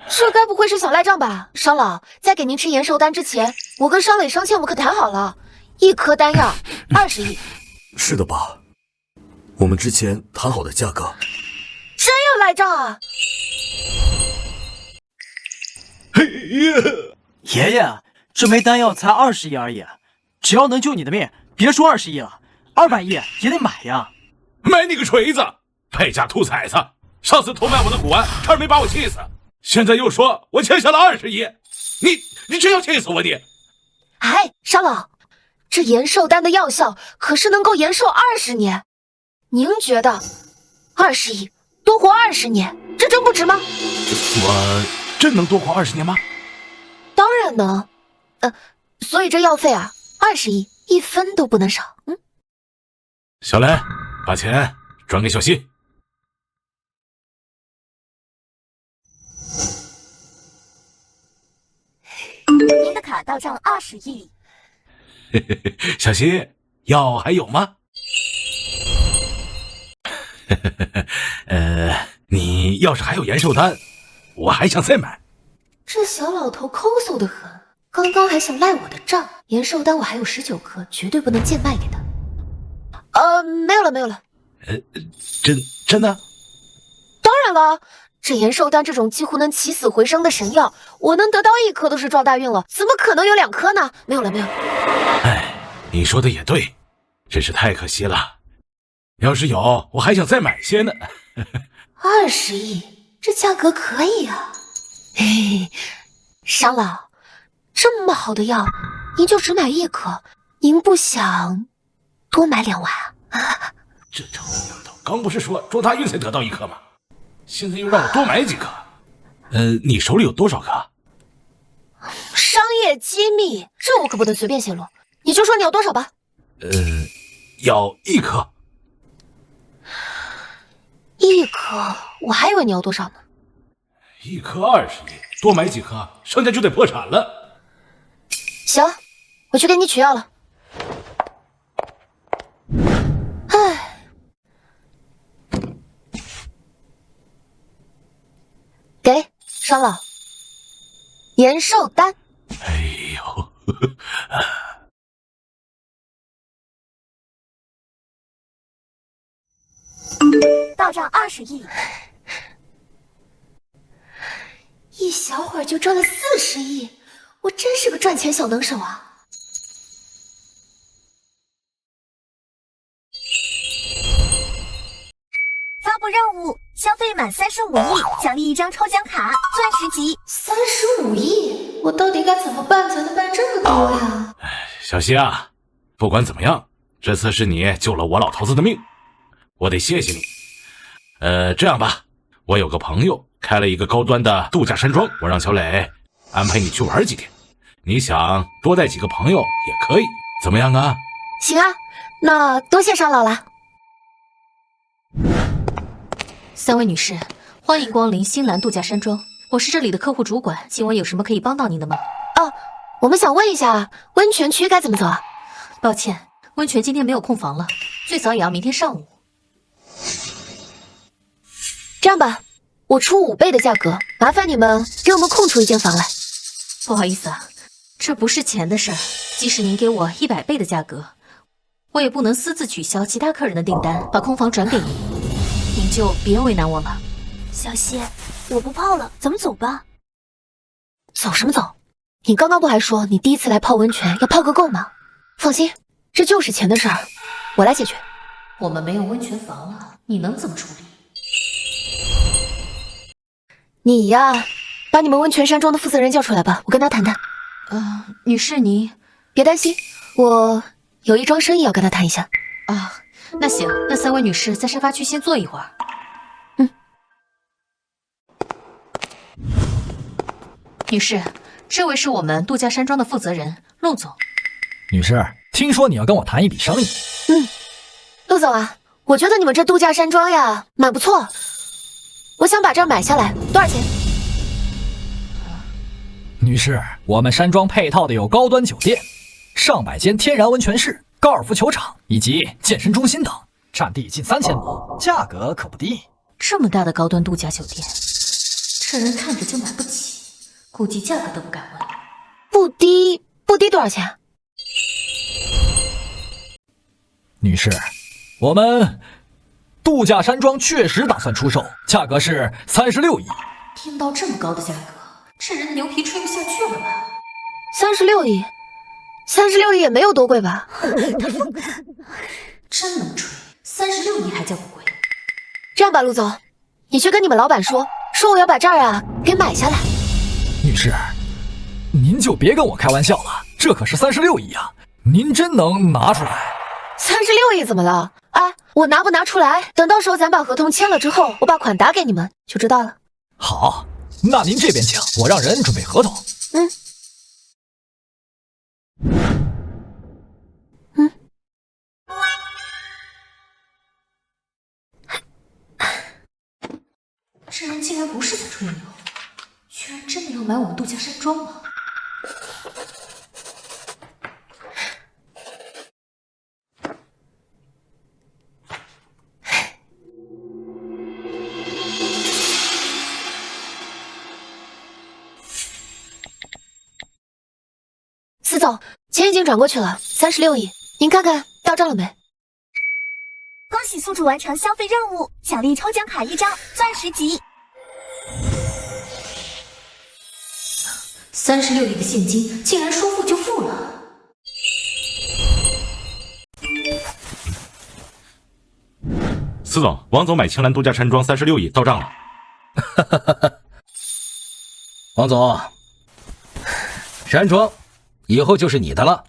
这该不会是想赖账吧？商老，在给您吃延寿丹之前，我跟商磊、商倩我可谈好了，1颗丹药20亿。是的吧？我们之前谈好的价格。真要赖账啊！爷爷，这枚丹药才20亿而已，只要能救你的命，别说20亿了，200亿也得买呀！买你个锤子！败家兔崽子！上次偷卖我的古玩，差点没把我气死，现在又说我欠下了20亿，你真要气死我你！哎，商老，这延寿丹的药效可是能够延寿20年，您觉得20亿多活20年，这真不值吗？我真能多活20年吗？当然能，所以这药费啊，20亿1分都不能少。小雷，把钱转给小西。您的卡到账20亿。小西，药还有吗？你要是还有延寿丹，我还想再买。这小老头抠搜得很，刚刚还想赖我的账。延寿丹我还有19颗，绝对不能贱卖给他。没有了。真的？当然了，这延寿丹这种几乎能起死回生的神药，我能得到1颗都是撞大运了，怎么可能有2颗呢？没有了。哎，你说的也对，真是太可惜了。要是有，我还想再买些呢。20亿，这价格可以啊。嘿嘿，商老，这么好的药，您就只买1颗，您不想多买2丸啊？这臭丫头，刚不是说撞大运才得到1颗吗？现在又让我多买几颗。你手里有多少颗？商业机密，这我可不能随便泄露。你就说你要多少吧。要1颗。1颗，我还以为你要多少呢。1颗20亿，多买几颗，商家就得破产了。行，我去给你取药了。唉，给商老，延寿丹。哎呦，到账20亿。一小会儿就赚了40亿，我真是个赚钱小能手啊！发布任务：消费满35亿，奖励1张抽奖卡，钻石级。35亿，我到底该怎么办才能办这么多呀？小西啊，不管怎么样，这次是你救了我老头子的命，我得谢谢你。这样吧，我有个朋友开了一个高端的度假山庄，我让小磊安排你去玩几天，你想多带几个朋友也可以，怎么样啊？行啊，那多谢商老了。3位女士，欢迎光临新兰度假山庄，我是这里的客户主管，今晚有什么可以帮到您的吗？我们想问一下，温泉区该怎么走啊？抱歉，温泉今天没有空房了，最早也要明天上午。这样吧，我出5倍的价格，麻烦你们给我们空出一间房来。不好意思啊，这不是钱的事儿，即使您给我100倍的价格，我也不能私自取消其他客人的订单，把空房转给您，您就别为难我了。小西，我不泡了，咱们走吧。走什么走？你刚刚不还说你第一次来泡温泉要泡个够吗？放心，这就是钱的事儿，我来解决。我们没有温泉房了，你能怎么处理？你呀，把你们温泉山庄的负责人叫出来吧，我跟他谈谈。女士你别担心，我有一桩生意要跟他谈一下。啊，那行，那3位女士在沙发区先坐一会儿。女士，这位是我们度假山庄的负责人陆总。女士，听说你要跟我谈一笔生意。陆总啊，我觉得你们这度假山庄呀蛮不错，我想把这儿买下来，多少钱？女士，我们山庄配套的有高端酒店、上百间天然温泉室、高尔夫球场以及健身中心等，占地近3000亩，价格可不低。这么大的高端度假酒店，这人看着就买不起，估计价格都不敢问。不低多少钱？女士，我们度假山庄确实打算出售，价格是36亿。听到这么高的价格，这人的牛皮吹不下去了吧？36亿，36亿也没有多贵吧？真能吹，36亿还叫不贵？这样吧，陆总，你去跟你们老板说我要把这儿啊给买下来。女士，您就别跟我开玩笑了，这可是36亿啊！您真能拿出来？36亿怎么了？哎，我拿不拿出来，等到时候咱把合同签了之后，我把款打给你们就知道了。好，那您这边请，我让人准备合同。这人竟然不是在吹牛，居然真的要买我们度假山庄吗？司总，钱已经转过去了，36亿，您看看到账了没？恭喜宿主完成消费任务，奖励抽奖卡1张，钻石级。36亿的现金竟然说付就付了。司总，王总买青蓝度假山庄36亿到账了。王总，山庄以后就是你的了。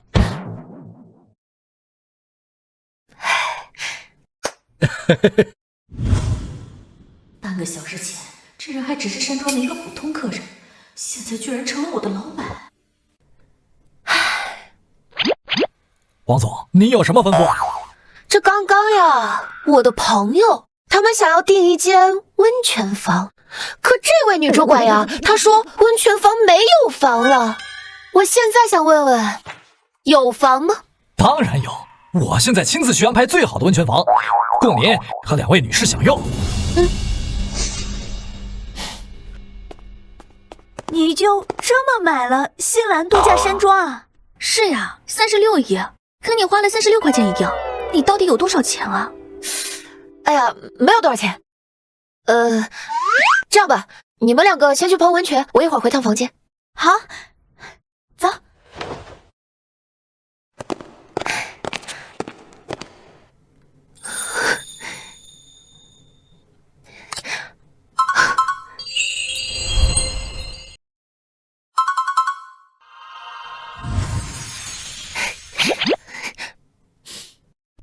半个小时前，这人还只是山庄的一个普通客人，现在居然成了我的老板。王总，您有什么吩咐？这刚刚呀，我的朋友他们想要订一间温泉房，可这位女主管呀，她说温泉房没有房了。我现在想问问，有房吗？当然有，我现在亲自去安排最好的温泉房，供您和2位女士享用。你就这么买了星蓝度假山庄啊？是呀，36亿，可你花了36块钱一订，你到底有多少钱啊？哎呀，没有多少钱。这样吧，你们2个先去泡温泉，我一会儿回趟房间。好，走。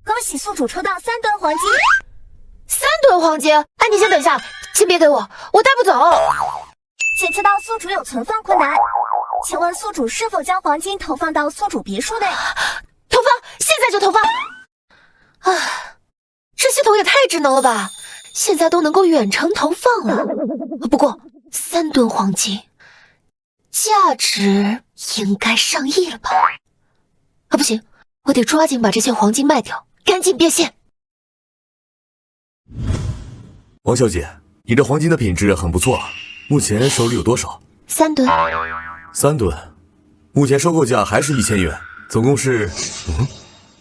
恭喜宿主抽到3吨黄金！3吨黄金？哎，你先等一下，先别给我，我带不走。检测到宿主有存放困难，请问宿主是否将黄金投放到宿主别墅内？投放，现在就投放！啊，这系统也太智能了吧！现在都能够远程投放了。不过3吨黄金，价值应该上亿了吧？啊，不行，我得抓紧把这些黄金卖掉，赶紧变现。王小姐，你这黄金的品质很不错，目前手里有多少？3吨。3吨，目前收购价还是1000元，总共是……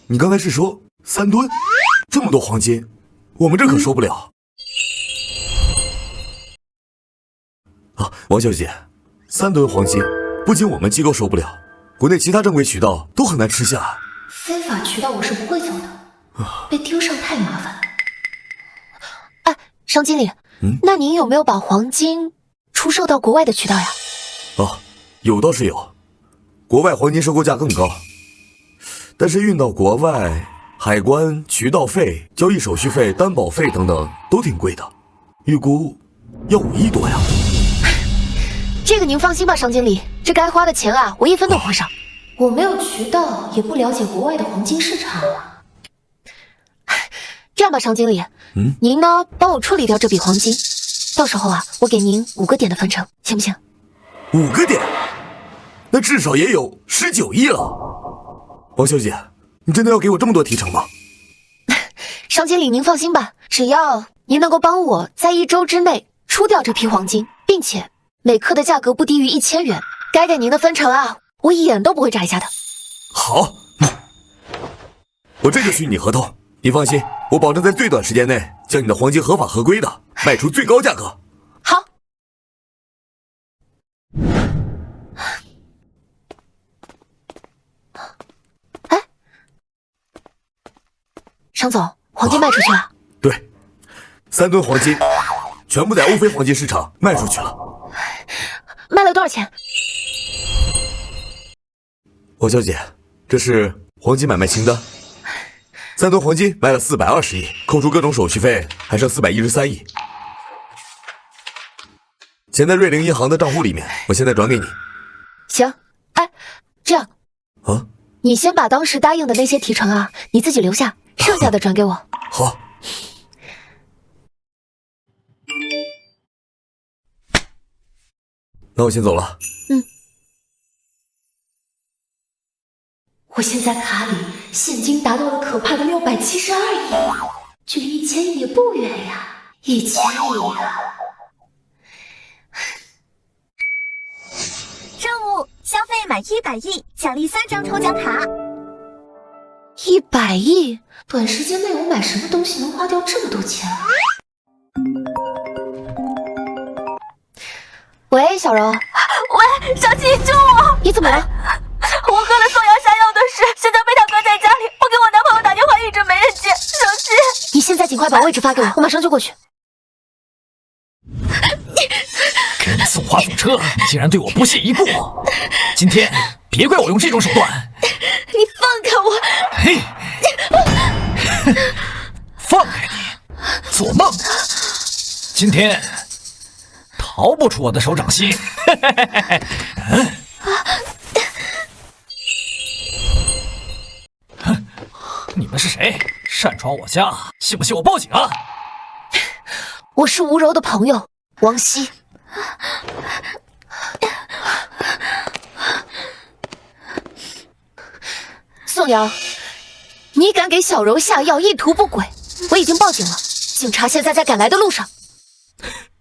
你刚才是说3吨？这么多黄金，我们这可收不了。啊，王小姐，3吨黄金，不仅我们机构收不了，国内其他正规渠道都很难吃下。非法渠道我是不会走的，被盯上太麻烦了。哎，商经理，那您有没有把黄金出售到国外的渠道呀？哦，有倒是有，国外黄金收购价更高，但是运到国外，海关、渠道费、交易手续费、担保费等等都挺贵的，预估要5亿多呀。这个您放心吧，商经理，这该花的钱啊，我1分都不会少。我没有渠道，也不了解国外的黄金市场。这样吧，商经理，您呢帮我处理掉这笔黄金，到时候啊，我给您5个点的分成，行不行？5个点，那至少也有19亿了。王小姐，你真的要给我这么多提成吗？商经理，您放心吧，只要您能够帮我在1周之内出掉这批黄金，并且每克的价格不低于1000元，该给您的分成啊，我一眼都不会眨一下的。好，我这就许你合同。你放心，我保证在最短时间内将你的黄金合法合规的卖出最高价格。好。哎，商总，黄金卖出去了？对，3吨黄金，全部在欧非黄金市场卖出去了。卖了多少钱？王小姐，这是黄金买卖清单。3吨黄金卖了420亿，扣除各种手续费，还剩413亿。钱在瑞菱银行的账户里面，我现在转给你。行，哎，这样啊，你先把当时答应的那些提成啊，你自己留下，剩下的转给我。好。那我先走了。我现在卡里现金达到了可怕的672亿，距离1000亿也不远呀，1000亿啊！任务：消费满100亿，奖励3张抽奖卡。100亿，短时间内我买什么东西能花掉这么多钱啊？喂，小柔。喂，小七，救我！你怎么了？我喝了宋阳山药的事，现在被他搁在家里，我给我男朋友打电话一直没人接。小七，你现在尽快把位置发给我，我马上就过去。给你送花送车，你竟然对我不屑一顾！今天别怪我用这种手段！你放开我！嘿，放开你！做梦！今天逃不出我的手掌心！你们是谁？擅闯我家，信不信我报警啊？我是吴柔的朋友王熙。宋阳，你敢给小柔下药，意图不轨，我已经报警了，警察现在在赶来的路上。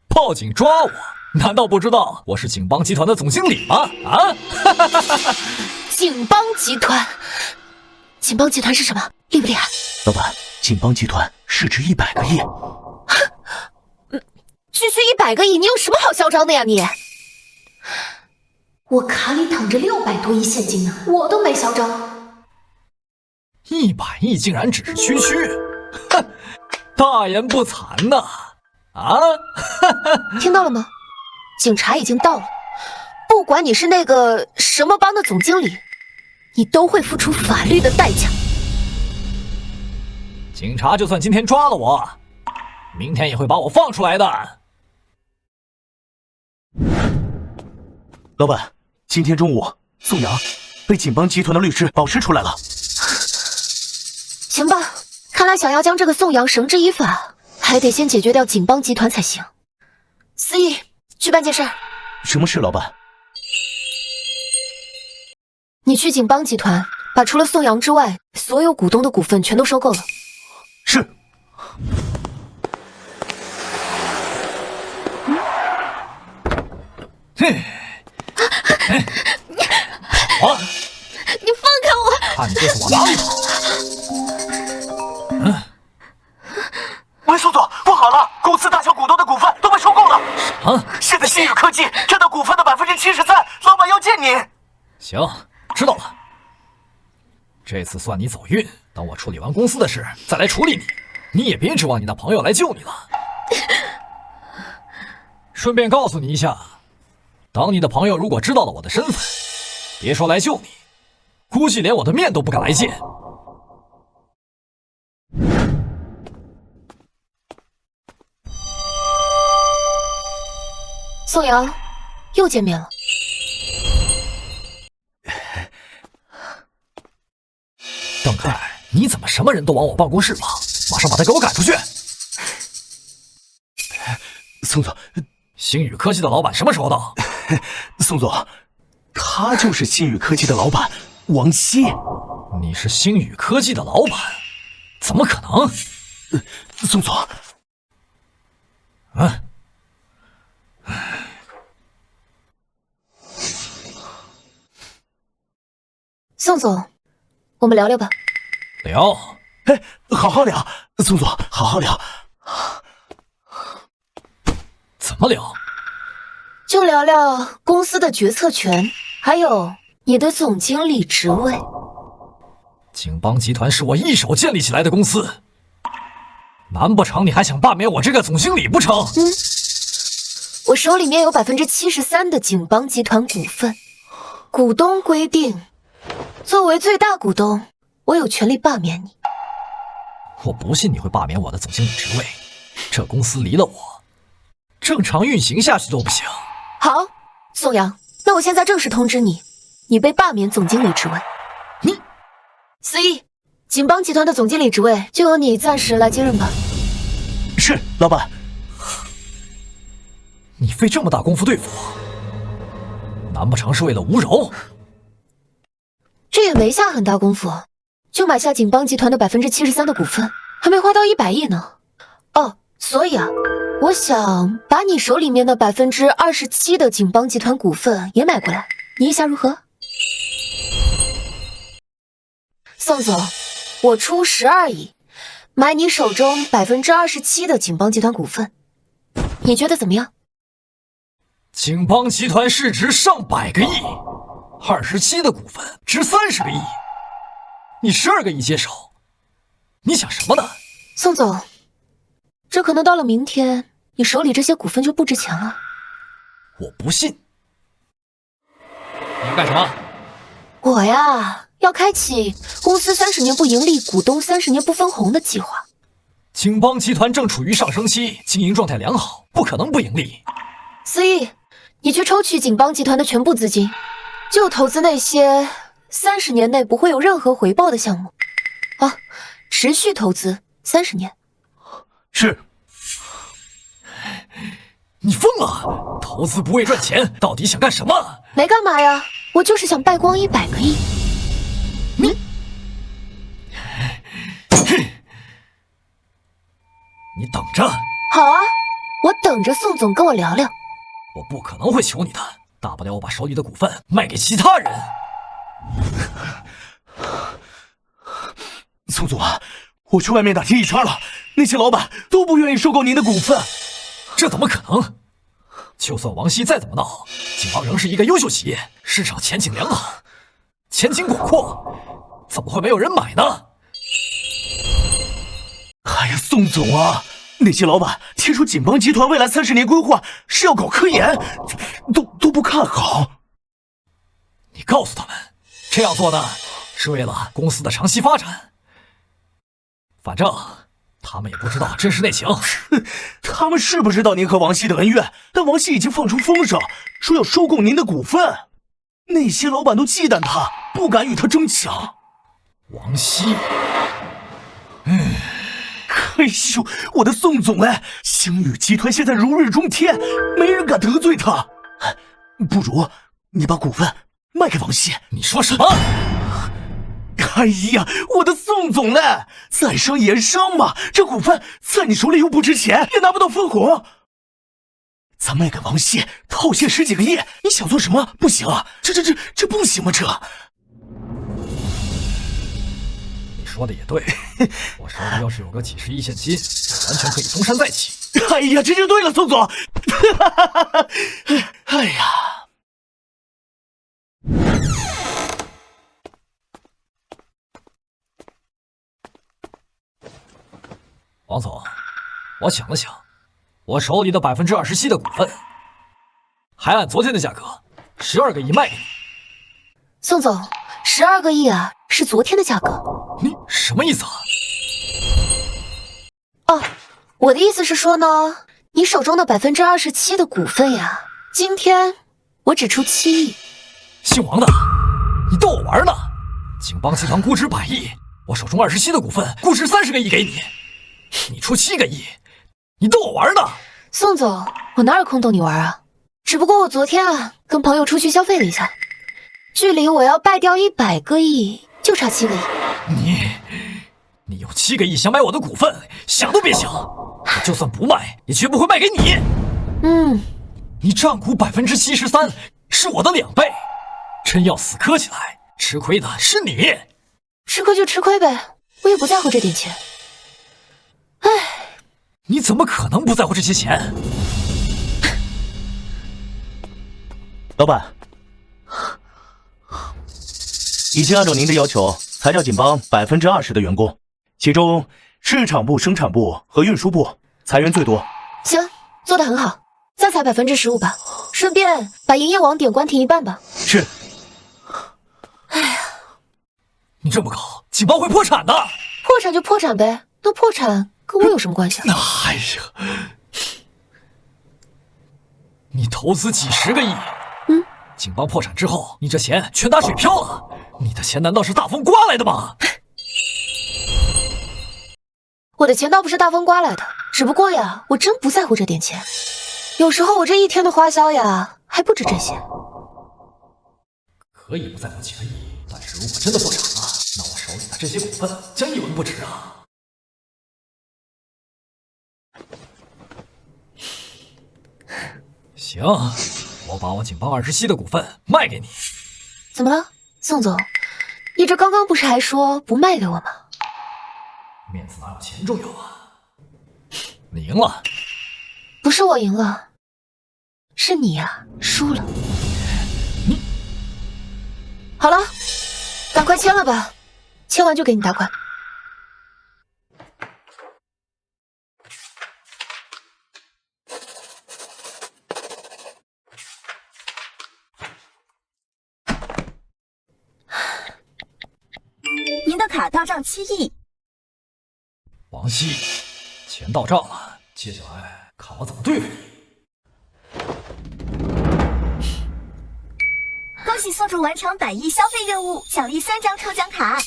报警抓我？难道不知道我是景邦集团的总经理吗？啊！景邦集团，景邦集团是什么？厉不厉害？老板，景邦集团市值100个亿。区区100个亿，你有什么好嚣张的呀你？我卡里躺着600多亿现金呢，我都没嚣张。100亿竟然只是区区，哼，大言不惭呐！啊，听到了吗？警察已经到了，不管你是那个什么帮的总经理，你都会付出法律的代价。警察就算今天抓了我，明天也会把我放出来的。老板，今天中午宋阳被景邦集团的律师保释出来了。行吧，看来想要将这个宋阳绳之以法，还得先解决掉景邦集团才行。思义，去办件事。什么事，老板？你去景邦集团，把除了宋阳之外所有股东的股份全都收购了。是。跑！你放开我！看你这是往哪里跑！喂，宋总，不好了，公司大小股东的股份都被收购了。啊！现在新宇科技占到股份的73%，老板要见你。行，知道了。这次算你走运，等我处理完公司的事，再来处理你。你也别指望你的朋友来救你了。顺便告诉你一下，等你的朋友如果知道了我的身份，别说来救你，估计连我的面都不敢来见。宋阳，又见面了。邓凯，你怎么什么人都往我办公室跑？马上把他给我赶出去！宋总，星宇科技的老板什么时候到？宋总，他就是星宇科技的老板王熙。你是星宇科技的老板？怎么可能？宋总，啊！宋总，我们聊聊吧。聊？哎，好好聊，宋总，好好聊。怎么聊？就聊聊公司的决策权，还有你的总经理职位。景邦集团是我一手建立起来的公司，难不成你还想罢免我这个总经理不成？我手里面有73%的景邦集团股份，股东规定，作为最大股东，我有权利罢免你。我不信你会罢免我的总经理职位，这公司离了我，正常运行下去都不行。好，宋阳，那我现在正式通知你，你被罢免总经理职位。你，司仪，景邦集团的总经理职位就由你暂时来接任吧。是，老板。你费这么大功夫对付我，难不成是为了吴柔？这也没下很大功夫，就买下景邦集团的73%的股份，还没花到100亿呢。哦，所以啊，我想把你手里面的27%的景邦集团股份也买过来，你意下如何？宋总，我出12亿，买你手中27%的景邦集团股份，你觉得怎么样？景邦集团市值上百个亿，27的股份值30个亿，你12个亿接手，你想什么呢？宋总，这可能到了明天，你手里这些股份就不值钱了。我不信。你要干什么？我呀，要开启公司30年不盈利，股东30年不分红的计划。景邦集团正处于上升期，经营状态良好，不可能不盈利。司仪，你去抽取景邦集团的全部资金，就投资那些30年内不会有任何回报的项目。啊，持续投资30年。是。你疯了！投资不为赚钱，到底想干什么？没干嘛呀，我就是想败光100个亿。你等着。好啊，我等着宋总跟我聊聊。我不可能会求你的，大不了我把手里的股份卖给其他人。宋总啊，我去外面打听一圈了，那些老板都不愿意收购您的股份。这怎么可能？就算王熙再怎么闹，景邦仍是一个优秀企业，市场前景良好，前景广阔，怎么会没有人买呢？哎呀，宋总啊，那些老板听说景邦集团未来30年规划是要搞科研，都不看好。你告诉他们，这样做呢，是为了公司的长期发展。反正他们也不知道真实内情。他们是不知道您和王熙的恩怨，但王熙已经放出风声，说要收购您的股份。那些老板都忌惮他，不敢与他争抢。王熙，哎呦，我的宋总哎，星宇集团现在如日中天，没人敢得罪他。不如你把股份卖给王熙。你说什么？哎呀，我的宋总呢？在商言商嘛，这股份在你手里又不值钱，也拿不到分红。咱卖给王熙，套现10几个亿，你想做什么？不行啊，这不行吗？这。你说的也对，我手里要是有个几10亿现金，完全可以东山再起。哎呀，这就对了，宋总。哎呀。王总，我想了想，我手里的27%的股份，还按昨天的价格，12个亿卖给你。宋总，12个亿啊，是昨天的价格。你什么意思啊？哦，我的意思是说呢，你手中的27%的股份呀，今天我只出7亿。姓王的，你逗我玩呢？景邦集团估值100亿，我手中27的股份估值30个亿给你。你出7个亿，你逗我玩呢？宋总，我哪有空逗你玩啊？只不过我昨天啊，跟朋友出去消费了一下，距离我要败掉100个亿就差7个亿。你有7个亿想买我的股份，想都别想！我就算不卖，也绝不会卖给你。你占股73%，是我的2倍。真要死磕起来，吃亏的是你。吃亏就吃亏呗，我也不在乎这点钱。唉，你怎么可能不在乎这些钱？老板，已经按照您的要求裁掉锦邦20%的员工，其中市场部、生产部和运输部裁员最多。行，做得很好，再裁15%吧，顺便把营业网点关停一半吧。是。哎呀，你这么搞，锦邦会破产的。破产就破产呗，那破产跟我有什么关系啊？哎呀，你投资几10个亿，锦邦破产之后，你这钱全打水漂了。你的钱难道是大风刮来的吗？我的钱倒不是大风刮来的，只不过呀，我真不在乎这点钱。有时候我这一天的花销呀，还不止这些。可以不在乎几个亿，但是如果真的破产了，那我手里的这些股份将一文不值啊！行，我把我锦邦27的股份卖给你。怎么了，宋总？你这刚刚不是还说不卖给我吗？面子哪有钱重要啊？你赢了。不是我赢了，是你呀，输了。好了，赶快签了吧，签完就给你打款。您的卡到账7亿。王熙，钱到账了，接下来看我怎么对付你。恭喜宿主完成100亿消费任务，奖励3张抽奖卡。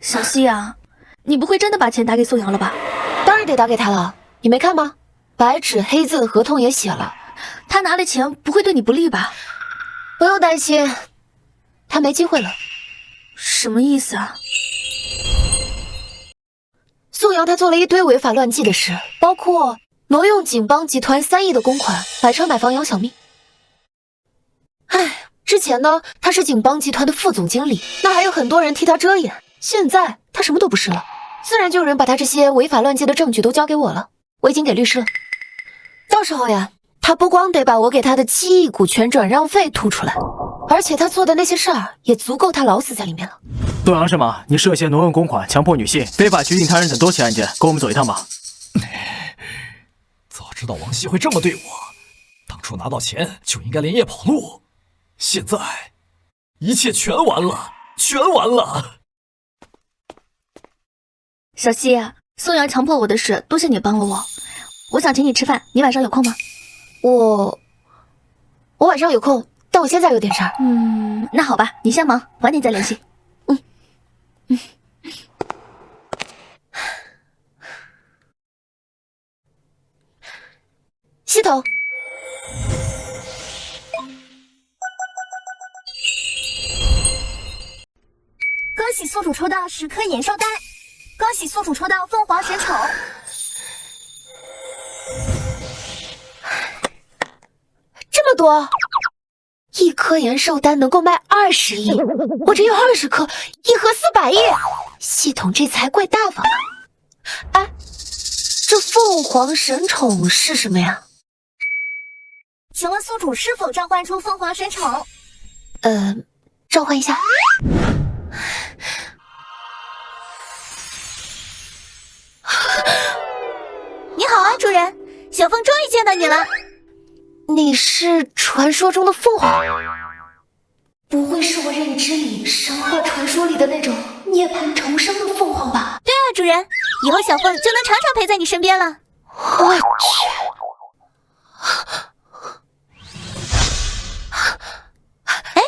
小希啊，你不会真的把钱打给宋阳了吧？当然得打给他了，你没看吗？白纸黑字的合同也写了。他拿了钱不会对你不利吧？不用担心，他没机会了。什么意思啊？宋阳他做了一堆违法乱纪的事，包括挪用锦邦集团3亿的公款，买车买房养小蜜。唉，之前呢，他是锦邦集团的副总经理，那还有很多人替他遮掩。现在他什么都不是了，自然就有人把他这些违法乱纪的证据都交给我了，我已经给律师了。到时候呀，他不光得把我给他的7亿股权转让费吐出来，而且他做的那些事儿也足够他老死在里面了。陆阳是吗？你涉嫌挪用公款、强迫女性、非法拘禁他人等多起案件，跟我们走一趟吧。早知道王熙会这么对我，当初拿到钱就应该连夜跑路。现在，一切全完了，全完了。小希，宋阳强迫我的事，多谢你帮了我。我想请你吃饭，你晚上有空吗？我晚上有空，但我现在有点事儿。那好吧，你先忙，晚点再联系。系统。恭喜宿主抽到10颗延寿丹，恭喜宿主抽到凤凰神宠。这么多，1颗延寿丹能够卖20亿，我只有20颗，1盒400亿，系统这才怪大方的。哎，这凤凰神宠是什么呀？请问宿主是否召唤出凤凰神宠？召唤一下。你好啊，主人，小凤终于见到你了。你是传说中的凤凰？不会是我认知里神话传说里的那种涅槃重生的凤凰吧？对啊，主人，以后小凤就能常常陪在你身边了。我去！哎，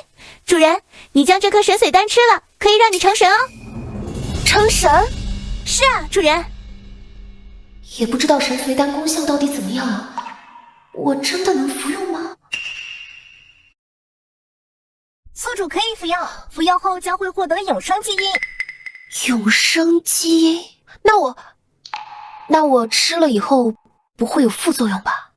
主人，你将这颗神髓丹吃了，可以让你成神哦。成神？是啊，主人。也不知道神髓丹功效到底怎么样啊？我真的能服用吗？宿主可以服药，服药后将会获得永生基因。永生基因？那我吃了以后不会有副作用吧？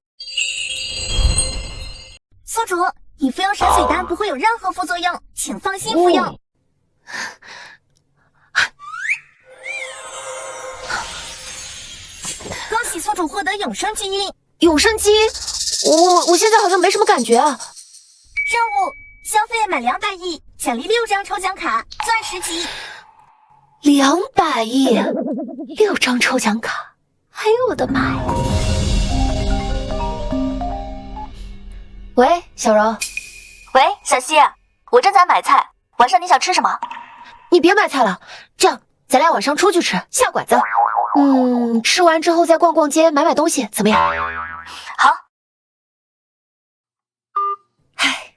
宿主，你服用神髓丹不会有任何副作用，请放心服用。恭喜宿主获得永生基因。永生基因？我现在好像没什么感觉啊。任务：消费满200亿，奖励6张抽奖卡，钻石级。200亿，6张抽奖卡，哎呦我的妈呀！喂，小柔。喂，小希，我正在买菜，晚上你想吃什么？你别买菜了，这样咱俩晚上出去吃，下馆子。吃完之后再逛逛街，买东西，怎么样？好。唉，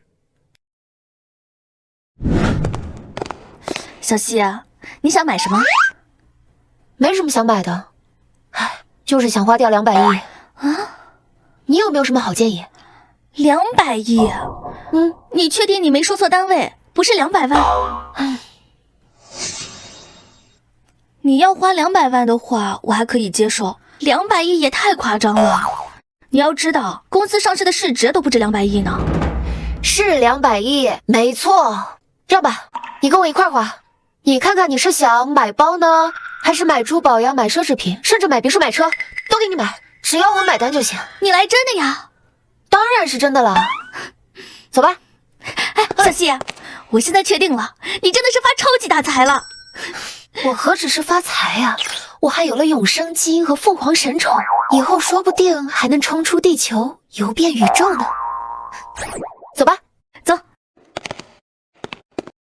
小希，你想买什么？没什么想买的，就是想花掉200亿啊！你有没有什么好建议？200亿？你确定你没说错单位？不是200万？你要花200万的话，我还可以接受。200亿也太夸张了。你要知道，公司上市的市值都不止200亿呢。是200亿，没错。这样吧，你跟我一块花。你看看你是想买包呢，还是买珠宝呀、买奢侈品，甚至买别墅、买车，都给你买，只要我买单就行。你来真的呀？当然是真的了。走吧。小希，我现在确定了，你真的是发超级大财了。我何止是发财啊，我还有了永生基因和凤凰神宠，以后说不定还能冲出地球，游遍宇宙呢。